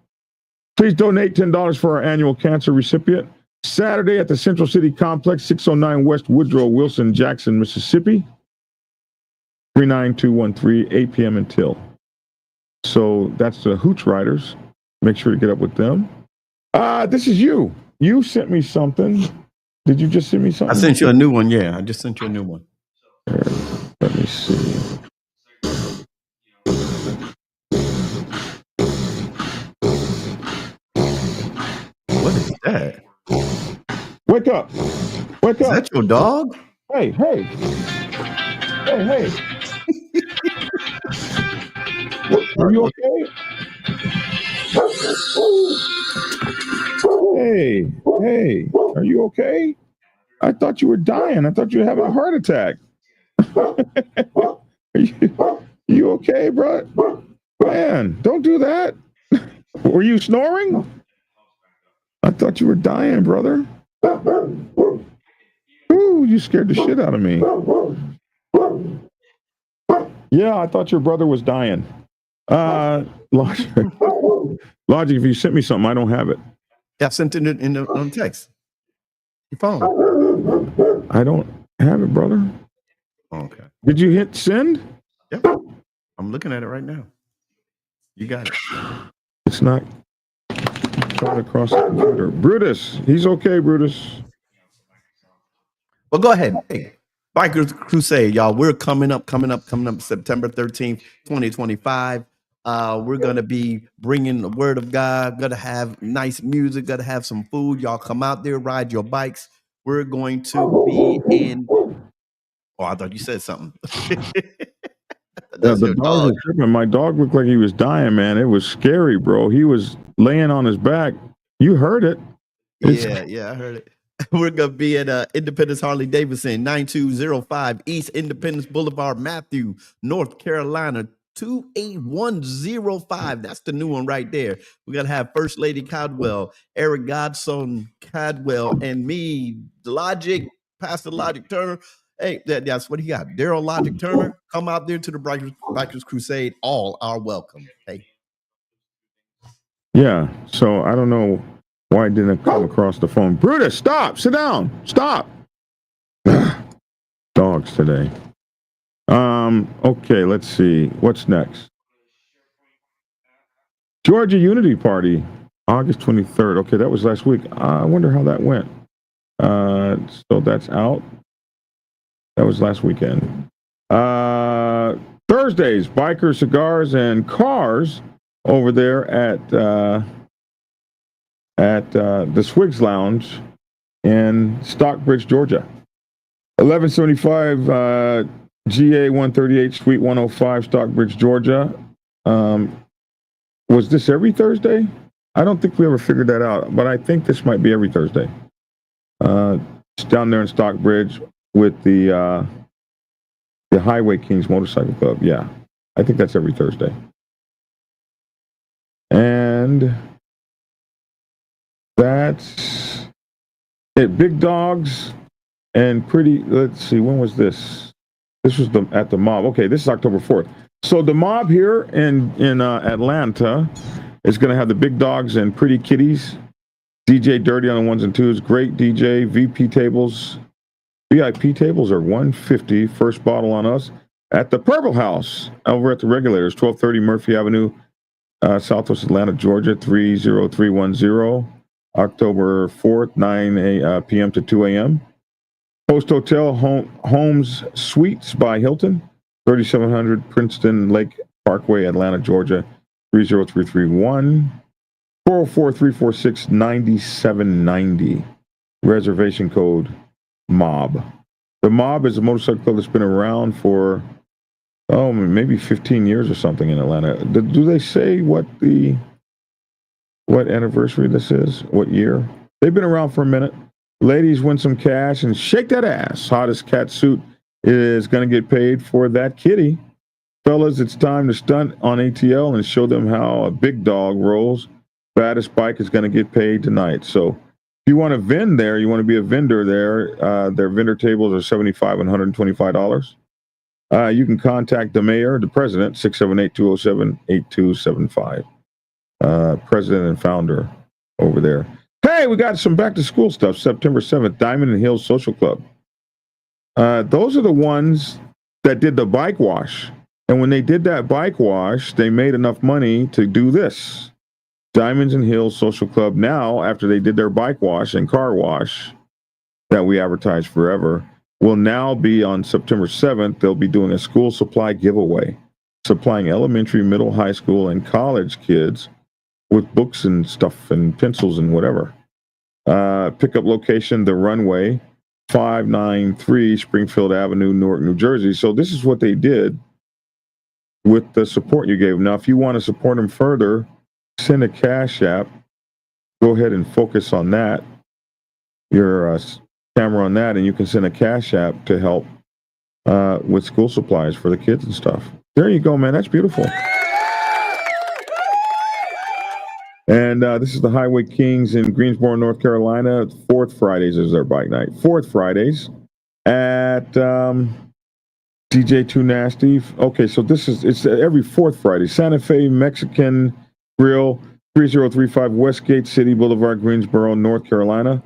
Please donate $10 for our annual cancer recipient. Saturday at the Central City Complex, 609 West Woodrow Wilson, Jackson, Mississippi, 39213, 8 p.m. until. So that's the Hooch Riders. Make sure to get up with them. This is you. You sent me something. Did you just send me something? I sent you a new one. Yeah, I just sent you a new one. Let me see. What is that? Wake up. Wake Is up. that your dog? Hey, hey. Hey, hey. Are you okay? Hey, hey. Are you okay? I thought you were dying. I thought you were having a heart attack. Are you okay, bro? Man, don't do that. Were you snoring? I thought you were dying, brother. Ooh, you scared the shit out of me. Yeah, I thought your brother was dying. Logic, if you sent me something, I don't have it. Yeah, I sent it on text. Your phone. I don't have it, brother. Okay. Did you hit send? Yep. I'm looking at it right now. You got it. It's not going across the computer. Brutus, he's okay, Brutus. Well, go ahead. Hey, Bikers Crusade, y'all. We're coming up September 13th, 2025. We're going to be bringing the word of God, going to have nice music, going to have some food. Y'all come out there, ride your bikes. We're going to be in. Oh, I thought you said something. The dog was tripping. My dog looked like he was dying, man. It was scary, bro. He was laying on his back. You heard it. Yeah, I heard it. We're going to be at Independence Harley Davidson, 9205 East Independence Boulevard, Matthew, North Carolina, 28105. That's the new one right there. We're going to have First Lady Cadwell, Eric Godson Cadwell, and me, Logic, Pastor Logic Turner. Hey, that's what he got. Daryl Logic Turner. Come out there to the Bikers Crusade. All are welcome. Hey. Yeah, so I don't know why it didn't come across the phone. Brutus, stop. Sit down. Stop. Dogs today. Okay, let's see. What's next? Georgia Unity Party, August 23rd. Okay, that was last week. I wonder how that went. So that's out. That was last weekend. Thursdays, Biker Cigars and Cars over there at the Swigs Lounge in Stockbridge, Georgia. 1175 GA 138 Suite 105, Stockbridge, Georgia. Was this every Thursday? I don't think we ever figured that out, but I think this might be every Thursday. It's down there in Stockbridge with the Highway Kings Motorcycle Club. Yeah, I think that's every Thursday. And that's it. Big Dogs and Pretty. Let's see. When was this? This was at the Mob. Okay, this is October 4th. So the Mob here in Atlanta is going to have the Big Dogs and Pretty Kitties. DJ Dirty on the ones and twos. Great DJ. VIP tables are $150. First bottle on us at the Purple House over at the Regulators, 1230 Murphy Avenue, Southwest Atlanta, Georgia, 30310. October 4th, 9 p.m. to 2 a.m. Post Hotel Homes Suites by Hilton, 3700 Princeton Lake Parkway, Atlanta, Georgia, 30331. 404-346-9790. Reservation code MOB. The Mob is a motorcycle club that's been around for maybe 15 years or something in Atlanta. Do they say what anniversary this is? What year? They've been around for a minute. Ladies, win some cash and shake that ass. Hottest cat suit is going to get paid for that kitty. Fellas, it's time to stunt on ATL and show them how a big dog rolls. Baddest bike is going to get paid tonight. So if you want to vend there, you want to be a vendor there, their vendor tables are $75 and $125. You can contact the mayor, the president, 678-207-8275. President and founder over there. Hey, we got some back to school stuff. September 7th, Diamond and Hills Social Club. Those are the ones that did the bike wash. And when they did that bike wash, they made enough money to do this. Diamonds and Hills Social Club now, after they did their bike wash and car wash that we advertised forever, will now be on September 7th. They'll be doing a school supply giveaway, supplying elementary, middle, high school, and college kids with books and stuff and pencils and whatever. Pickup location, the runway, 593 Springfield Avenue, Newark, New Jersey. So this is what they did with the support you gave. Now, if you want to support them further, send a Cash App. Go ahead and focus on that, your camera on that, and you can send a Cash App to help with school supplies for the kids and stuff. There you go, man. That's beautiful. And this is the Highway Kings in Greensboro, North Carolina. Fourth Fridays is their bike night. Fourth Fridays at DJ Too Nasty. Okay, so it's every fourth Friday. Santa Fe Mexican Grill, 3035 Westgate City Boulevard, Greensboro, North Carolina.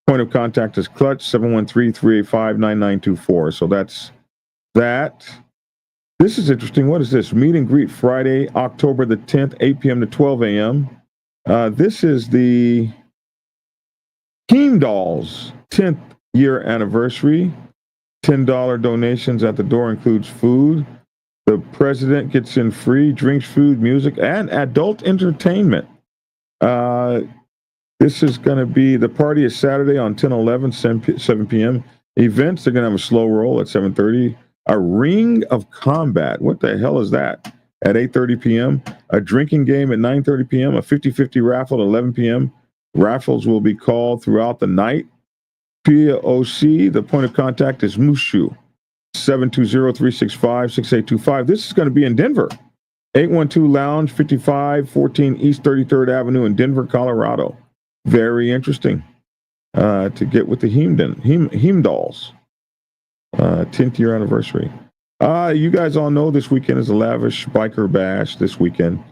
Point of contact is Clutch, 713-385-9924. So that's that. This is interesting. What is this? Meet and greet Friday, October the 10th, 8 p.m. to 12 a.m. This is the Team Dolls 10th year anniversary. $10 donations at the door includes food. The president gets in free drinks, food, music, and adult entertainment. This is going to be, the party is Saturday on 10/11, 7 p.m. Events, they're going to have a slow roll at 7:30. A ring of combat. What the hell is that? At 8:30 p.m. A drinking game at 9:30 p.m. A 50-50 raffle at 11 p.m. Raffles will be called throughout the night. POC, the point of contact is Mushu, 720-365-6825. This is going to be in Denver. 812 Lounge, 5514 East 33rd Avenue in Denver, Colorado. Very interesting to get with the Heem Dolls. 10th year anniversary. You guys all know this weekend is a lavish biker bash this weekend,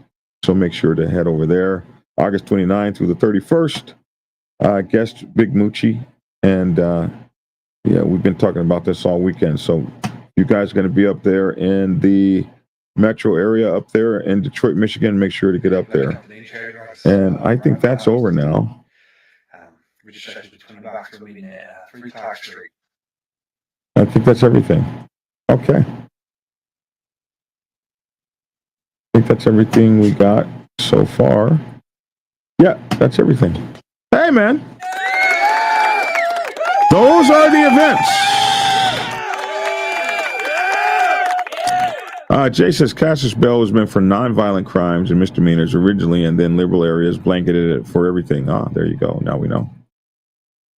so make sure to head over there. August 29th through the 31st. Guest Big Moochie. And yeah, we've been talking about this all weekend. So you guys are going to be up there in the metro area up there in Detroit, Michigan. Make sure to get up there. And I think that's over now. We just checked between box meeting at 3 Clark Street. I think that's everything. Okay. I think that's everything we got so far. Yeah, that's everything. Hey, man. Those are the events. Jay says Cassius Bell was meant for nonviolent crimes and misdemeanors originally, and then liberal areas blanketed it for everything. Ah, there you go. Now we know.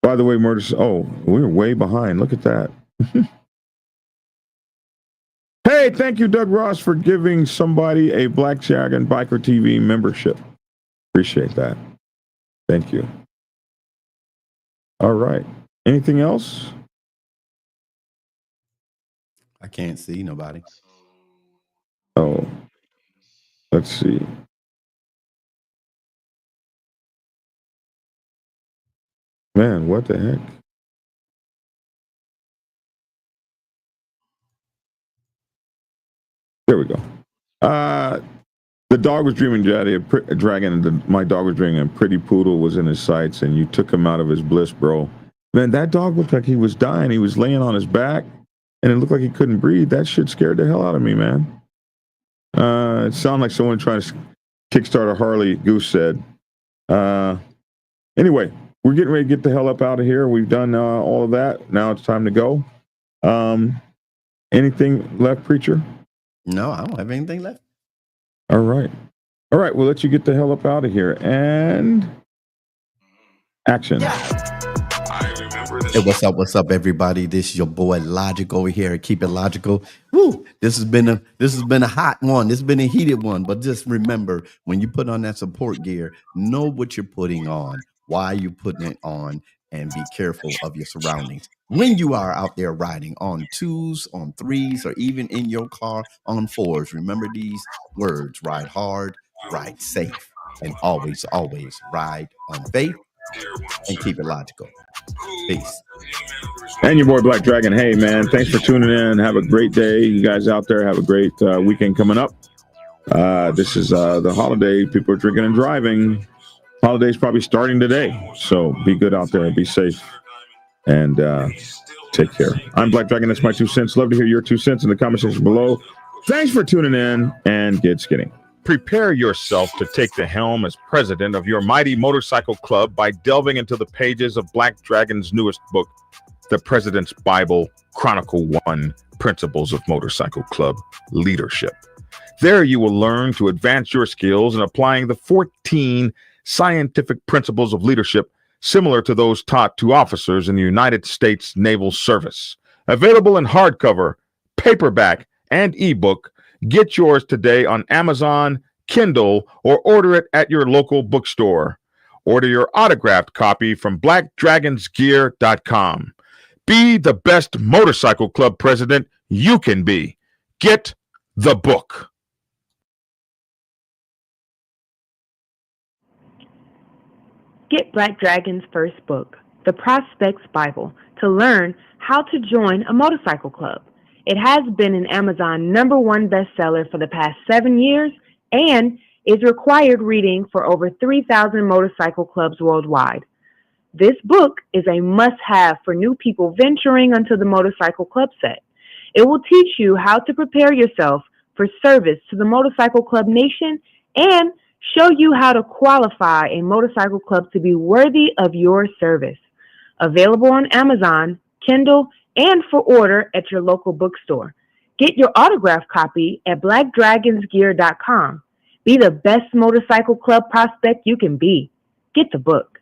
By the way, murders. Oh, we're way behind. Look at that. Hey, thank you, Doug Ross, for giving somebody a Black Dragon Biker TV membership. Appreciate that. Thank you. All right. Anything else? I can't see nobody. Oh, let's see. Man, what the heck? There we go. The dog was dreaming, my dog was dreaming a pretty poodle was in his sights, and you took him out of his bliss, bro. Man, that dog looked like he was dying. He was laying on his back, and it looked like he couldn't breathe. That shit scared the hell out of me, man. It sounded like someone trying to kickstart a Harley, Goose said. Anyway, we're getting ready to get the hell up out of here. We've done all of that. Now it's time to go. Anything left, Preacher? No, I don't have anything left. All right. All right, we'll let you get the hell up out of here. And action. I remember Hey, what's up, everybody? This is your boy Logic over here. Keep it logical. Woo! This has been a hot one. This has been a heated one. But just remember, when you put on that support gear, know what you're putting on, why you're putting it on, and be careful of your surroundings. When you are out there riding on 2s, on 3s, or even in your car on 4s, remember these words: ride hard, ride safe, and always ride on faith and keep it logical. Peace. And your boy Black Dragon. Hey, man, thanks for tuning in. Have a great day. You guys out there have a great weekend coming up. This is the holiday. People are drinking and driving. Holiday's probably starting today. So be good out there. Be safe. And take care. I'm Black Dragon. That's my 2 cents. Love to hear your 2 cents in the comment section below. Thanks for tuning in and get skinny. Prepare yourself to take the helm as president of your mighty motorcycle club by delving into the pages of Black Dragon's newest book, The President's Bible, Chronicle 1, Principles of Motorcycle Club Leadership. There you will learn to advance your skills in applying the 14 scientific principles of leadership similar to those taught to officers in the United States Naval Service. Available in hardcover, paperback, and ebook. Get yours today on Amazon, Kindle, or order it at your local bookstore. Order your autographed copy from blackdragonsgear.com. Be the best motorcycle club president you can be. Get the book. Get Black Dragon's first book, The Prospect's Bible, to learn how to join a motorcycle club. It has been an Amazon #1 bestseller for the past 7 years and is required reading for over 3,000 motorcycle clubs worldwide. This book is a must-have for new people venturing onto the motorcycle club set. It will teach you how to prepare yourself for service to the motorcycle club nation and show you how to qualify a motorcycle club to be worthy of your service. Available on Amazon, Kindle, and for order at your local bookstore. Get your autographed copy at blackdragonsgear.com. Be the best motorcycle club prospect you can be. Get the book.